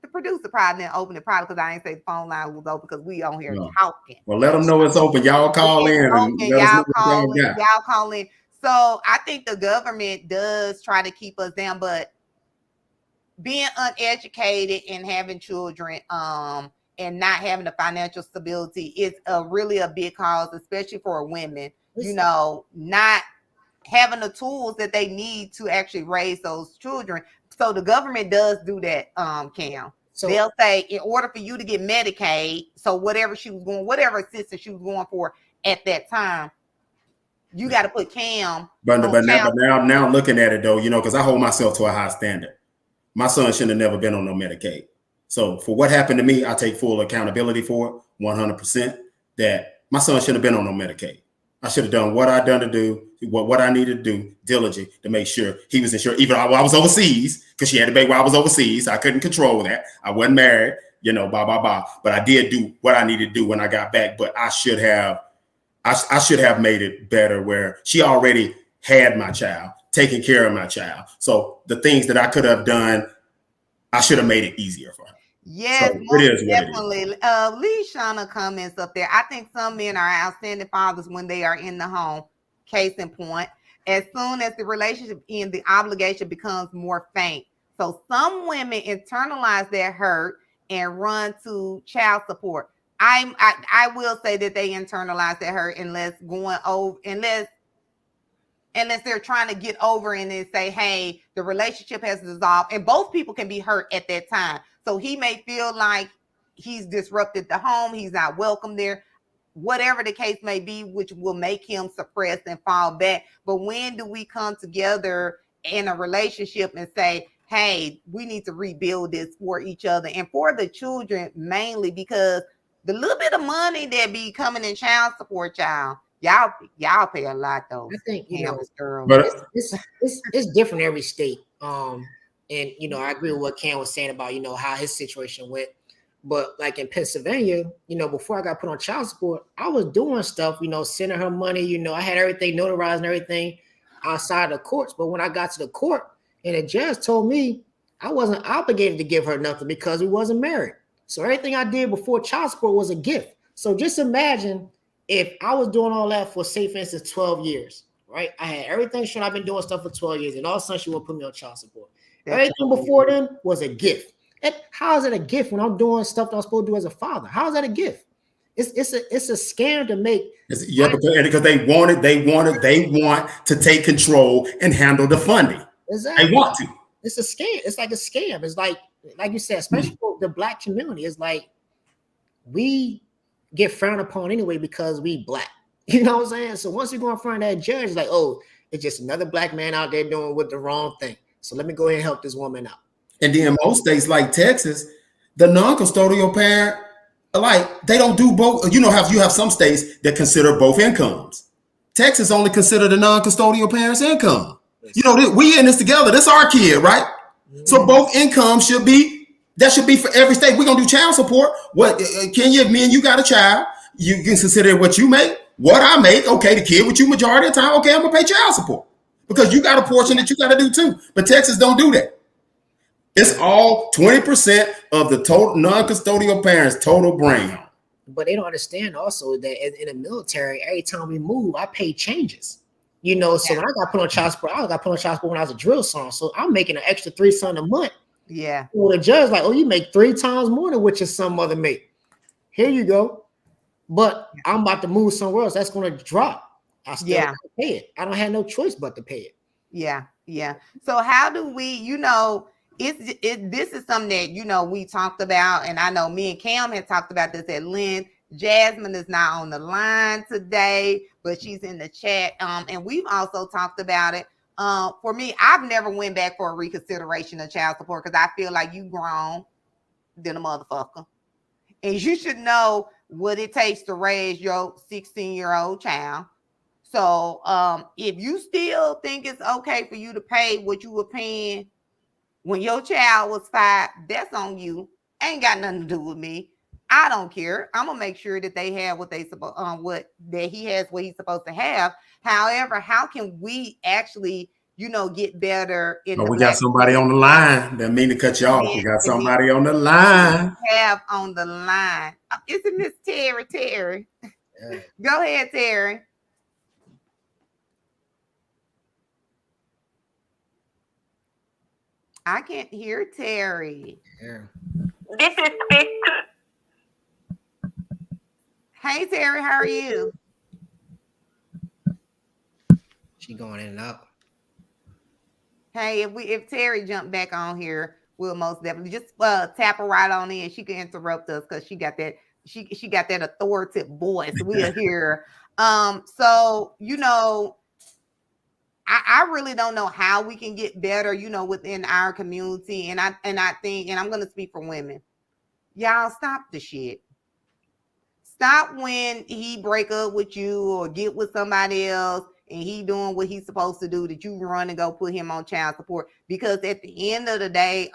The producer probably didn't open it, probably because I ain't say the phone line was open because we on here talking. Well, let them know it's open. Y'all call in. Y'all call in. So I think the government does try to keep us down, but being uneducated and having children, and not having the financial stability is really a big cause, especially for women. You know, not having the tools that they need to actually raise those children. So the government does do that, Cam. So they'll say, in order for you to get Medicaid, so whatever assistance she was going for at that time, you got to put Cam. But now looking at it though, you know, because I hold myself to a high standard. My son shouldn't have never been on no Medicaid. So for what happened to me, I take full accountability for it, 100%. That my son shouldn't have been on no Medicaid. I should have done what I done to do, what I needed to do, diligent to make sure he was insured. Even while I was overseas, because she had a baby while I was overseas, I couldn't control that. I wasn't married, you know, blah blah blah. But I did do what I needed to do when I got back. But I should have made it better, where she already had my child, taking care of my child. So the things that I could have done, I should have made it easier for her. Yes, so it is definitely. Lee Shauna comments up there. I think some men are outstanding fathers when they are in the home. Case in point, as soon as the relationship ends, the obligation becomes more faint. So some women internalize their hurt and run to child support. I will say that they internalize their hurt unless they're trying to get over and then say, hey, the relationship has dissolved, and both people can be hurt at that time. So he may feel like he's disrupted the home, he's not welcome there, whatever the case may be, which will make him suppress and fall back. But when do we come together in a relationship and say, hey, we need to rebuild this for each other and for the children mainly, because the little bit of money that be coming in child support, y'all pay a lot though. I think but it's different every state. And you know, I agree with what Cam was saying about, you know, how his situation went. But like in Pennsylvania, you know, before I got put on child support, I was doing stuff, you know, sending her money, you know, I had everything notarized and everything outside the courts. But when I got to the court and the judge told me I wasn't obligated to give her nothing because we wasn't married. So everything I did before child support was a gift. So just imagine if I was doing all that for, say, for instance, 12 years, right? I had everything shown. I've been doing stuff for 12 years, and all of a sudden she will put me on child support. Everything before then was a gift. And how is it a gift when I'm doing stuff that I'm supposed to do as a father? How is that a gift? It's a scam to make. Yeah, because they want to take control and handle the funding. Exactly. They want to. It's a scam. It's like a scam. It's like you said, especially for the Black community. It's like we get frowned upon anyway because we Black. You know what I'm saying? So once you go in front of that judge, it's like, oh, it's just another Black man out there doing with the wrong thing. So let me go ahead and help this woman out. And then most states like Texas, the non-custodial parent, like they don't do both. You have some states that consider both incomes. Texas only consider the non-custodial parent's income. We in this together. This our kid, right? Mm-hmm. So both incomes should be for every state. We're gonna do child support. What Kenya, if me and you got a child, you can consider what you make, what I make. Okay, the kid with you majority of the time. Okay, I'm gonna pay child support because you got a portion that you got to do too. But Texas don't do that. It's all 20% of the total non-custodial parents' total brain. But they don't understand also that in the military, every time we move, I pay changes. So when I got put on child support, I got put on child support when I was a drill sergeant. So I'm making an extra $300 a month. Yeah. Well, the judge like, oh, you make 3 times more than what your son mother made. Here you go. But I'm about to move somewhere else. That's going to drop. I still have to pay it. I don't have no choice but to pay it. Yeah. Yeah. So how do we, this is something that, we talked about, and I know me and Cam had talked about this at length. Jasmine is not on the line today, but she's in the chat. And we've also talked about it. For me, I've never went back for a reconsideration of child support because I feel like you grown than a motherfucker. And you should know what it takes to raise your 16-year-old child. So if you still think it's okay for you to pay what you were paying when your child was 5, that's on you. Ain't got nothing to do with me. I don't care. I'm gonna make sure that they have what they supposed that he has what he's supposed to have. However, how can we actually, get better in we got somebody on the line. Didn't mean to cut you off. We got somebody on the line. Have on the line. Isn't Miss Terry? Terry. Yeah. Go ahead, Terry. I can't hear Terry. Yeah. This is Vic. Hey Terry, how are you? She going in and out. Hey, if Terry jumped back on here, we'll most definitely just tap her right on in. She can interrupt us because she got that she got that authoritative voice. We'll hear her. So I really don't know how we can get better, within our community. And I think, and I'm going to speak for women, y'all stop the shit. Stop when he break up with you or get with somebody else and he doing what he's supposed to do, that you run and go put him on child support. Because at the end of the day,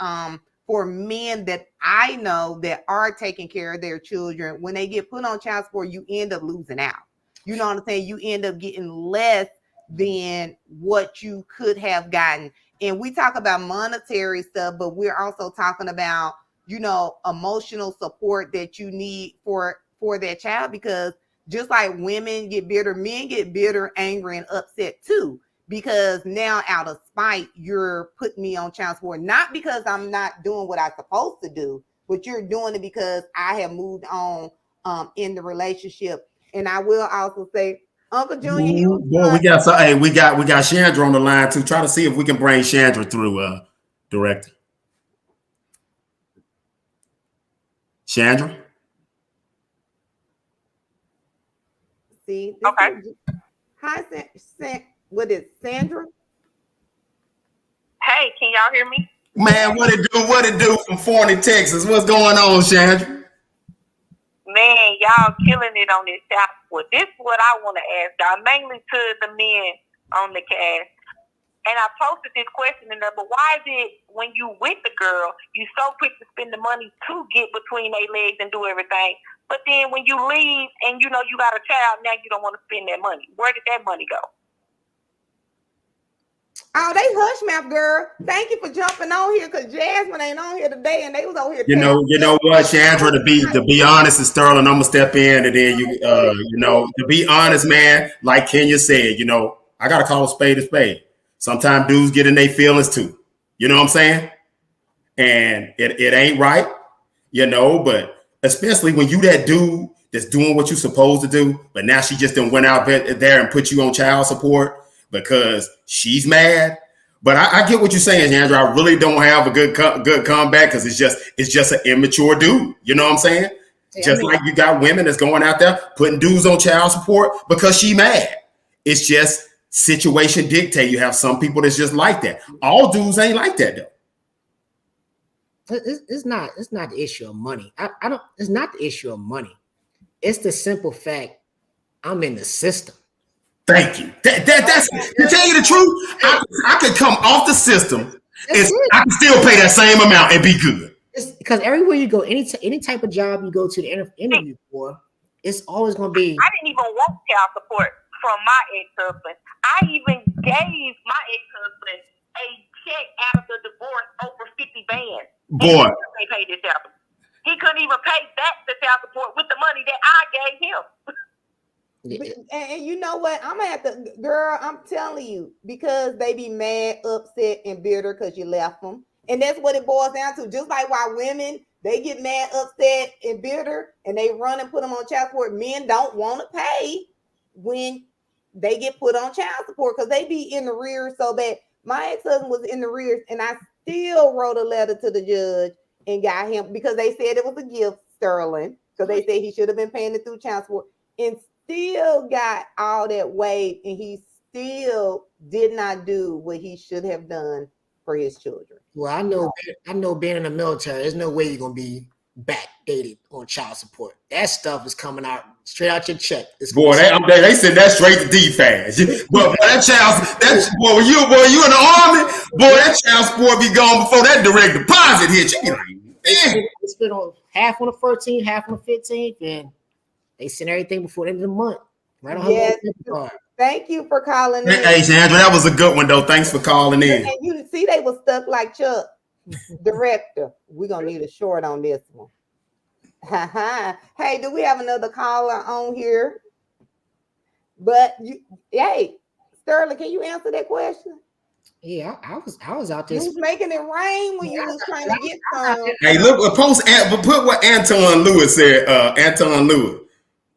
for men that I know that are taking care of their children, when they get put on child support, you end up losing out. You know what I'm saying? You end up getting less than what you could have gotten. And we talk about monetary stuff, but we're also talking about, emotional support that you need for that child, because just like women get bitter, men get bitter, angry, and upset too, because now out of spite, you're putting me on child support, not because I'm not doing what I'm supposed to do, but you're doing it because I have moved on in the relationship. And I will also say, Uncle Junior, we got Chandra on the line too. Try to see if we can bring Chandra through, director. Chandra. See, okay. Hi, what is Sandra? Hey, can y'all hear me? Man, what it do from Forney, Texas? What's going on, Chandra? Man, y'all killing it on this child support. This is what I want to ask y'all, mainly to the men on the cast. And I posted this question in there, but why is it when you with the girl, you so quick to spend the money to get between their legs and do everything, but then when you leave and you got a child, now you don't want to spend that money? Where did that money go? Oh, they hush mouth, girl. Thank you for jumping on here, because Jasmine ain't on here today, and they was over here. You know what, Chandra? To be honest, and Sterling, I'm gonna step in, and then to be honest, man. Like Kenya said, I gotta call a spade a spade. Sometimes dudes get in their feelings too. You know what I'm saying? And it ain't right, you know, but especially when you that dude that's doing what you're supposed to do, but now she just done went out there and put you on child support because she's mad. But I get what you're saying, Andrew. I really don't have a good comeback because it's just an immature dude. You know what I'm saying? Yeah, just like you got women that's going out there putting dudes on child support because she mad. It's just situation dictate. You have some people that's just like that. All dudes ain't like that though. It's not the issue of money. I don't. It's not the issue of money. It's the simple fact I'm in the system. Thank you. That's to tell you the truth. I could come off the system. I can still pay that same amount and be good. It's because everywhere you go, any type of job you go to the interview for, it's always going to be. I didn't even want child support from my ex-husband. I even gave my ex-husband a check out of the divorce over 50 bands. Boy, he paid his child support. He couldn't even pay back the child support with the money that I gave him. And you know what? I'm gonna have to, girl. I'm telling you, because they be mad, upset, and bitter because you left them, and that's what it boils down to. Just like why women they get mad, upset, and bitter, and they run and put them on child support. Men don't want to pay when they get put on child support because they be in the rear so bad. My ex-husband was in the rear, and I still wrote a letter to the judge and got him because they said it was a gift, Sterling, because they said he should have been paying it through child support, and still got all that weight, and he still did not do what he should have done for his children. Well, I know being in the military, there's no way you're gonna be backdated on child support. That stuff is coming out straight out your check. Boy, they said that straight to DFAS. But when you in the army, boy, that child support be gone before that direct deposit hit you. They split on half on the 13th, half on the 15th, and they send everything before the end of the month. Right on her card. Thank you for calling in. Hey, Sandra, that was a good one, though. Thanks for calling in. And you see, they were stuck like Chuck. Director, we're going to need a short on this one. Hey, do we have another caller on here? But, hey, Sterling, can you answer that question? Yeah, I was out there. You was making it rain when you was trying to get some. Hey, look, put what Anton Lewis said. Anton Lewis.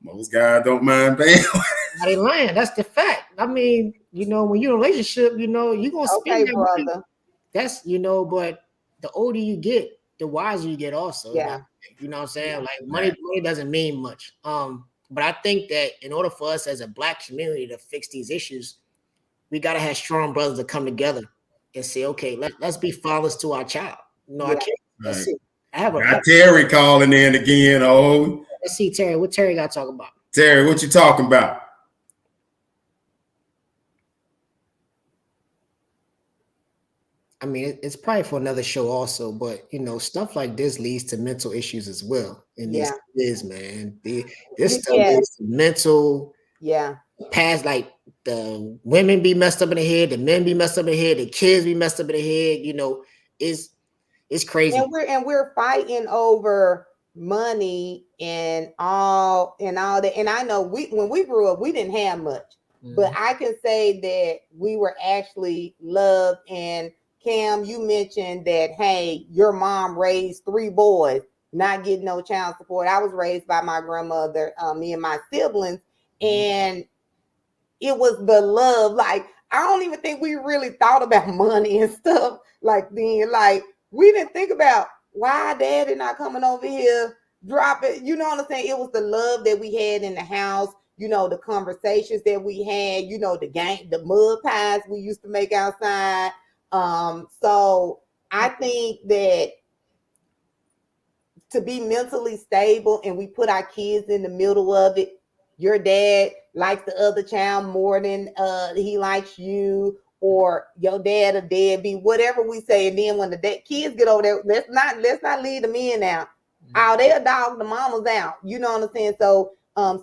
Most guys don't mind paying. They lying. That's the fact. I mean, when you're in a relationship, you're gonna spend that brother. money. That's but the older you get, the wiser you get also. Yeah. You know what I'm saying? Like money doesn't mean much. But I think that in order for us as a Black community to fix these issues, we gotta have strong brothers to come together and say, okay, let's be fathers to our child. I can't. Let's see. Got Terry calling in again. Oh, let's see, Terry. What Terry got to talk about? Terry, what you talking about? I mean, it's probably for another show also, but stuff like this leads to mental issues as well. And this is, man, this stuff is mental. Yeah. Past, like the women be messed up in the head, the men be messed up in the head, the kids be messed up in the head. It's crazy. And we're fighting over money and all that. And I know when we grew up, we didn't have much, but I can say that we were actually loved. And Cam, you mentioned that, hey, your mom raised 3 boys, not getting no child support. I was raised by my grandmother, me and my siblings, and it was the love. Like, I don't even think we really thought about money and stuff like then. Like, we didn't think about why daddy not coming over here, drop it. You know what I'm saying? It was the love that we had in the house, the conversations that we had, the mud pies we used to make outside. So I think that to be mentally stable and we put our kids in the middle of it, your dad likes the other child more than he likes you, or your dad a deadbeat, whatever we say. And then when the kids get over there, let's not leave the men out. Oh, they'll dog the mamas out. You know what I'm saying? So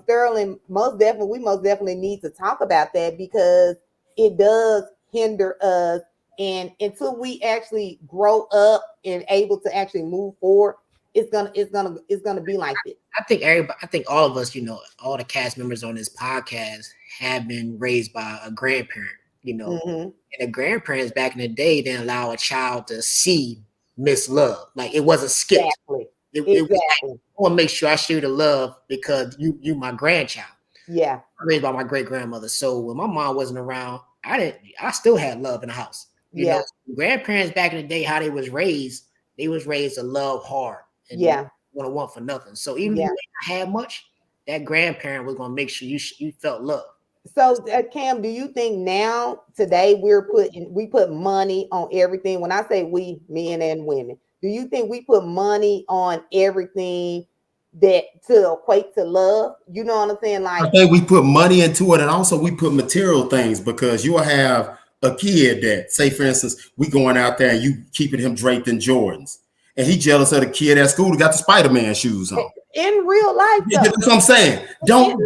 Sterling, we most definitely need to talk about that, because it does hinder us. And until we actually grow up and able to actually move forward, it's gonna be like this. I think all of us, all the cast members on this podcast have been raised by a grandparent, Mm-hmm. and the grandparents back in the day didn't allow a child to see miss love. Like it wasn't skipped. Exactly. It was like, Exactly. I want to make sure I show you the love because you my grandchild. Yeah. Raised by my great grandmother. So when my mom wasn't around, I still had love in the house. Yeah. Grandparents back in the day, how they was raised to love hard and Yeah. want for nothing. So even if Yeah. you may not have much, that grandparent was gonna make sure you felt love. So Cam, do you think now today we put money on everything? When I say we, men and women, do you think we put money on everything that to equate to love? You know what I'm saying? I Like, think we put money into it, and also we put material things because you'll have a kid that, say, for instance, we going out there and you keeping him draped in Jordans, and he jealous of the kid at school who got the Spider-Man shoes on. in real life, though. That's what I'm saying. Don't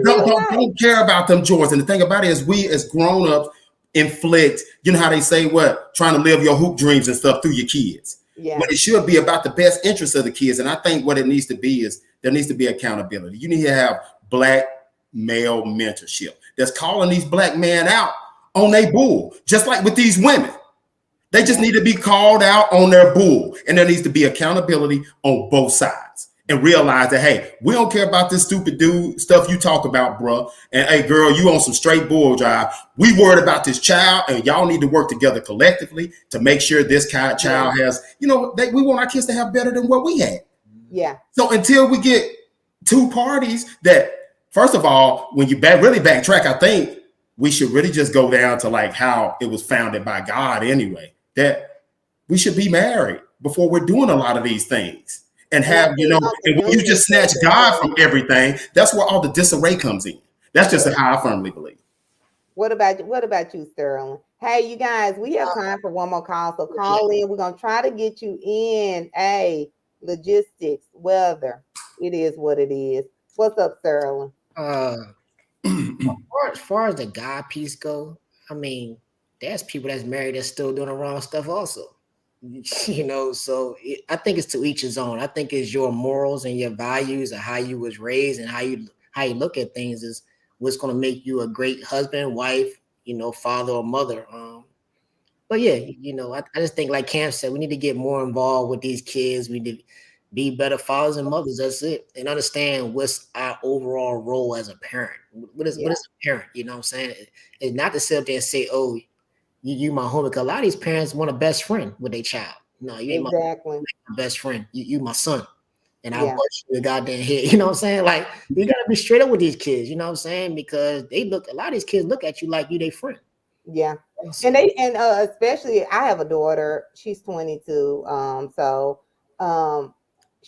care about them Jordans. And the thing about it is, we as grown-ups inflict, you know how they say what, trying to live your hoop dreams and stuff through your kids. Yeah. But it should be about the best interest of the kids. And I think what it needs to be is there needs to be accountability. You need to have Black male mentorship that's calling these Black men out on their bull, just like with these women. They just need to be called out on their bull, and there needs to be accountability on both sides and realize that, hey, we don't care about this stupid dude stuff you talk about, bro. And hey, girl, you on some straight bull drive. We worried about this child, and y'all need to work together collectively to make sure this kind of child has, we want our kids to have better than what we had. Yeah. So until we get two parties that, first of all, when you really backtrack, I think we should really just go down to like how it was founded by God anyway, that we should be married before we're doing a lot of these things. And have, and when you just snatch God from everything, that's where all the disarray comes in. That's just how I firmly believe. What about you, Sterling? Hey, you guys, we have time for one more call. So call in. We're gonna try to get you in. Hey, logistics, weather. It is what it is. What's up, Sterling? As far as the God piece go, I mean, there's people that's married that's still doing the wrong stuff also. So I think it's to each his own. I think it's your morals and your values and how you was raised and how you look at things is what's going to make you a great husband, wife, father or mother. But yeah, I just think, like Cam said, we need to get more involved with these kids. We need to be better fathers and mothers. That's it. And understand what's our overall role as a parent. What is a parent? You know what I'm saying? It's not to sit up there and say, oh, you my homie. Because a lot of these parents want a best friend with their child. No, you ain't my best friend. You my son. And I'll bust you the goddamn head. You know what I'm saying? Like, you gotta be straight up with these kids, you know what I'm saying? Because a lot of these kids look at you like you their friend. Yeah. And especially I have a daughter, she's 22. I don't think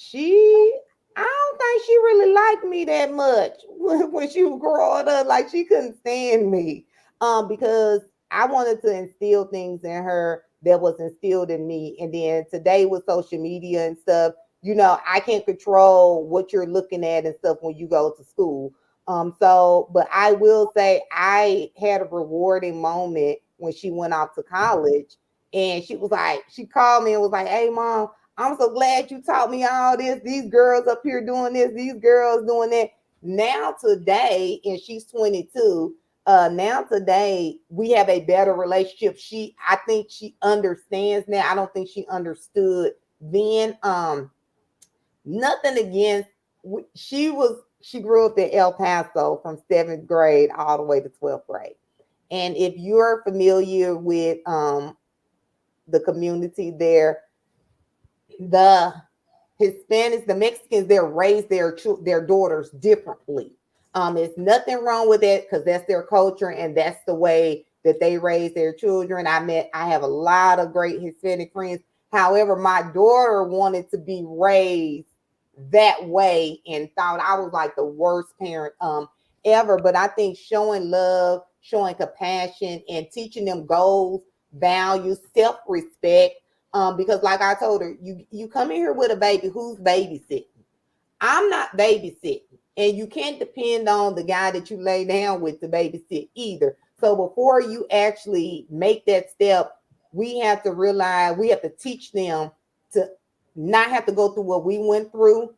she really liked me that much when she was growing up. Like, she couldn't stand me. Because I wanted to instill things in her that was instilled in me. And then today with social media and stuff, I can't control what you're looking at and stuff when you go to school. But I will say I had a rewarding moment when she went off to college, and she called me and was like, "Hey, Mom, I'm so glad you taught me all this. These girls up here doing this, these girls doing that." Now today, and she's 22. Now today we have a better relationship. I think she understands now. I don't think she understood then. Nothing against. She grew up in El Paso from 7th grade all the way to 12th grade. And if you're familiar with the community there, the Hispanics, the Mexicans, they raise their daughters differently. There's nothing wrong with that because that's their culture and that's the way that they raise their children. I have a lot of great Hispanic friends. However, my daughter wanted to be raised that way and thought I was like the worst parent ever. But I think showing love, showing compassion, and teaching them goals, values, self-respect. Because like I told her, you come in here with a baby, who's babysitting? I'm not babysitting. And you can't depend on the guy that you lay down with to babysit either. So before you actually make that step, we have to realize, we have to teach them to not have to go through what we went through.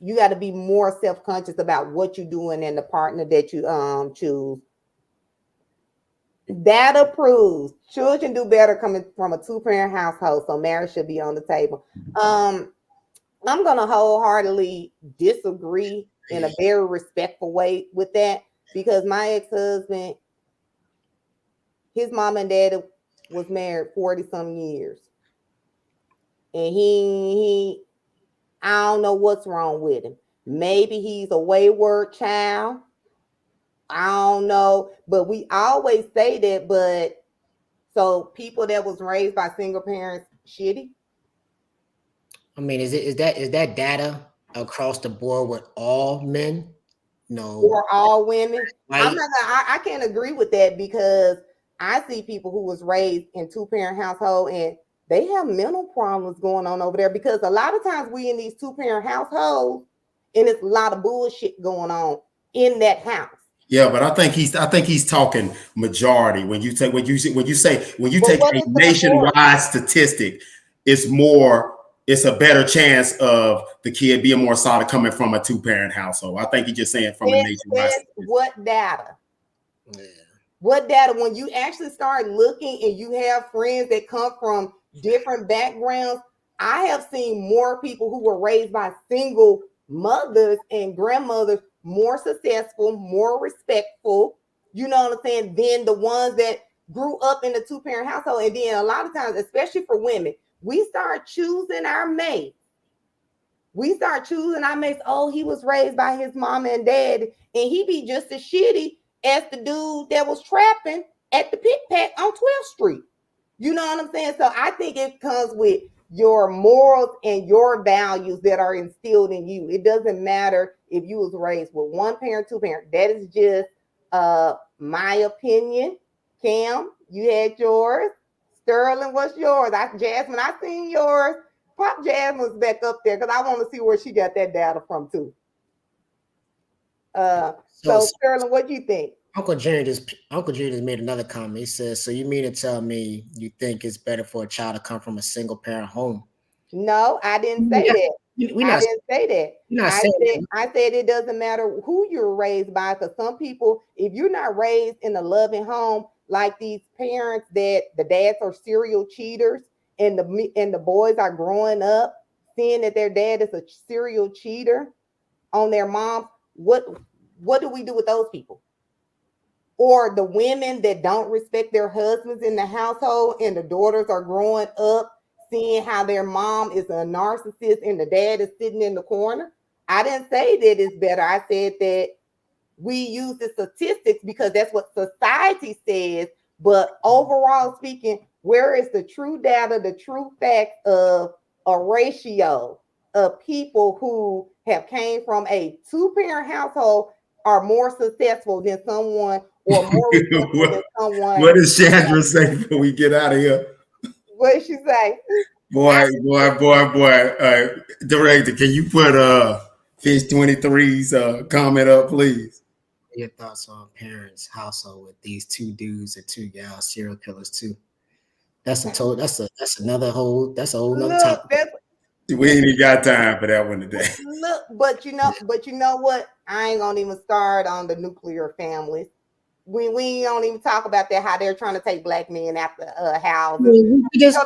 you got to be more self-conscious about what you're doing and the partner that you choose. Data proves children do better coming from a two-parent household, so marriage should be on the table. I'm gonna wholeheartedly disagree in a very respectful way with that, because my ex-husband, his mom and dad was married 40 some years, and he I don't know what's wrong with him. Maybe he's a wayward child. I don't know, but we always say that. But so people that was raised by single parents, shitty. I mean, is that data across the board with all men? No, Or all women. I'm white. not gonna, I can't agree with that, because I see people who was raised in two-parent household and they have mental problems going on over there, because a lot of times we in these two-parent households and it's a lot of bullshit going on in that house. Yeah, but I think he's talking majority. When you take a nationwide statistic, it's a better chance of the kid being more solid coming from a two-parent household. I think he's just saying from a nationwide statistic. What data? Yeah. What data? When you actually start looking and you have friends that come from different backgrounds, I have seen more people who were raised by single mothers and grandmothers more successful, more respectful, you know what I'm saying, than the ones that grew up in the two-parent household. And then a lot of times, especially for women, we start choosing our mates. Oh, he was raised by his mom and dad, and he be just as shitty as the dude that was trapping at the Pit Pack on 12th Street. You know what I'm saying? So I think it comes with your morals and your values that are instilled in you. It doesn't matter if you was raised with one parent, two parent. That is just my opinion. Cam, you had yours. Sterling, what's yours? Jasmine, I seen yours. Pop Jasmine's back up there because I want to see where she got that data from too. So Sterling, what do you think? Uncle Jerry just made another comment. He says, "So you mean to tell me you think it's better for a child to come from a single parent home?" No, I didn't say that. I didn't say that. I said it doesn't matter who you're raised by, because some people, if you're not raised in a loving home, like these parents that the dads are serial cheaters and the boys are growing up seeing that their dad is a serial cheater on their mom, what do we do with those people? Or the women that don't respect their husbands in the household and the daughters are growing up seeing how their mom is a narcissist and the dad is sitting in the corner. I didn't say that it's better. I said that we use the statistics because that's what society says. But overall speaking, where is the true data, the true fact of a ratio of people who have came from a two-parent household are more successful than someone, or more than someone. What does Chandra say before we get out of here? What did she say? Boy. Director, can you put Fish 23's comment up, please? Your thoughts on parents' household with these two dudes and two gals, serial killers too? That's another whole topic. We ain't even got time for that one today. Look, but you know what? I ain't gonna even start on the nuclear families. We don't even talk about that, how they're trying to take black men after houses. We just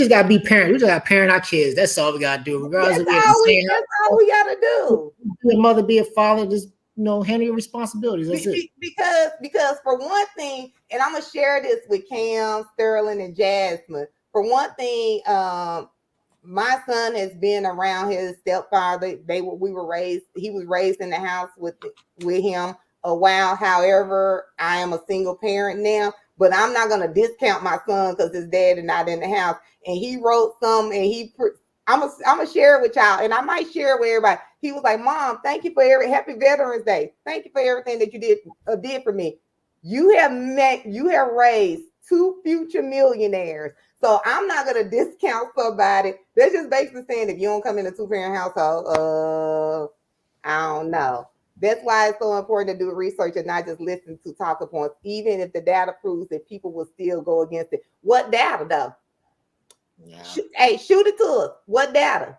gotta be parents. We just gotta parent our kids. That's all we gotta do. Regardless that's all we gotta do. Be a mother, be a father, just handle your responsibilities. That's it. Because for one thing, and I'm gonna share this with Cam, Sterling, and Jasmine. For one thing, my son has been around his stepfather. He was raised in the house with him a while. However, I am a single parent now, but I'm not going to discount my son because his dad is not in the house. And he wrote some, and I'm gonna share it with y'all, and I might share it with everybody. He was like, "Mom, thank you for Happy Veterans Day. Thank you for everything that you did for me. You have raised two future millionaires." So I'm not going to discount somebody. That's just basically saying if you don't come in a two-parent household, I don't know. That's why it's so important to do research and not just listen to talking points, even if the data proves that people will still go against it. What data, though? Yeah. Hey, shoot it to us. What data?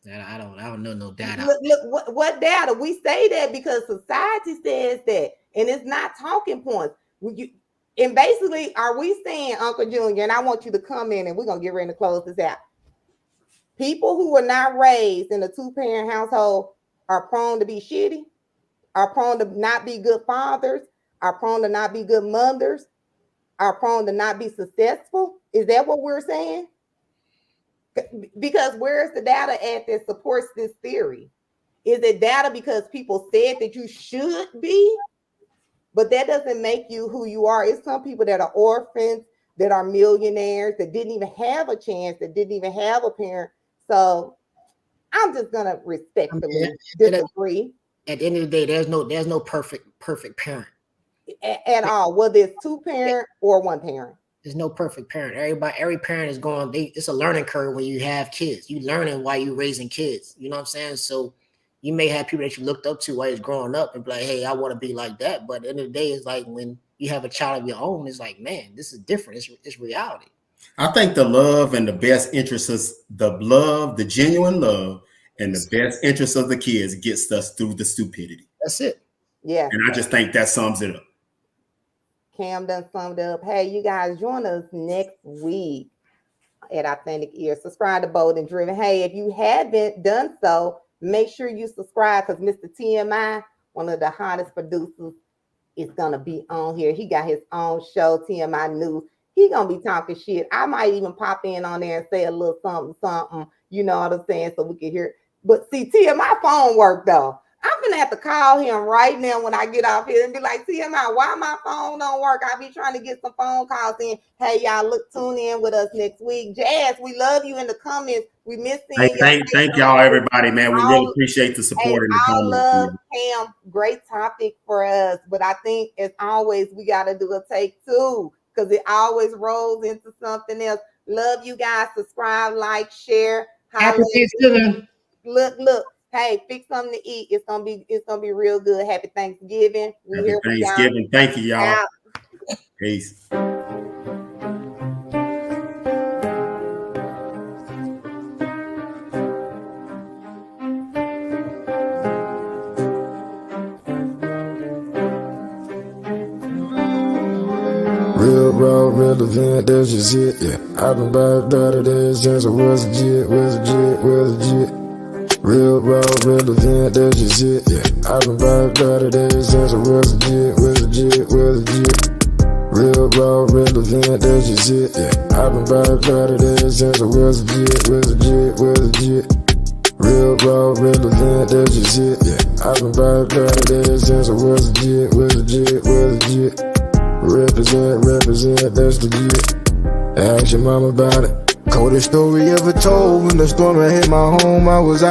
I don't know no data. Look, what data? We say that because society says that, and it's not talking points. And basically, are we saying, Uncle Junior, and I want you to come in and we're going to get ready to close this out. People who were not raised in a 2-parent household are prone to be shitty, are prone to not be good fathers, are prone to not be good mothers, are prone to not be successful. Is that what we're saying? Because where's the data at that supports this theory? Is it data because people said that you should be? But that doesn't make you who you are. It's some people that are orphans, that are millionaires, that didn't even have a chance, that didn't even have a parent. So I'm just gonna respectfully disagree. At the end of the day, there's no perfect parent at all, whether it's 2-parent or 1-parent. There's no perfect parent. Every parent is going. It's a learning curve when you have kids. You learning while you raising kids. You know what I'm saying? So you may have people that you looked up to while you're growing up and be like, hey, I want to be like that. But at the end of the day, it's like when you have a child of your own, it's like, man, this is different. It's reality. I think the love and the best interests of the genuine love and the best interests of the kids gets us through the stupidity. That's it. Yeah. And I just think that sums it up. Cam done summed up. Hey, you guys, join us next week at Authentic Ears. Subscribe to Bold and Driven. Hey, if you haven't done so, make sure you subscribe because Mr. TMI, one of the hottest producers, is going to be on here. He got his own show, TMI News. He going to be talking shit. I might even pop in on there and say a little something, you know what I'm saying, so we can hear. But see, TMI phone work, though. I'm gonna have to call him right now when I get off here and be like, TMI, why my phone don't work? I be trying to get some phone calls in. Hey, y'all, tune in with us next week. Jazz, we love you in the comments. We miss seeing you. Thank y'all, everybody, man. We really appreciate the support in the comments. Love, Cam, great topic for us. But I think, as always, we got to do a take 2 because it always rolls into something else. Love you guys. Subscribe, like, share. Happy Thanksgiving. Look. Hey, fix something to eat. It's gonna be real good. Happy Thanksgiving. Happy Thanksgiving. Thank you, y'all. Out. Peace. Real raw, relevant, that's just it, yeah. I've been by better days since I was legit. Real raw, relevant, that's just it, yeah. I've been by better days since I was legit. Real raw, relevant, that's just it, yeah. I've been by better days since I was legit. Real raw, relevant, that's just it, yeah. I've been by better days since I was legit. Represent, that's legit. Ask your mama about it. Coldest story ever told. When the storm hit my home, I was out.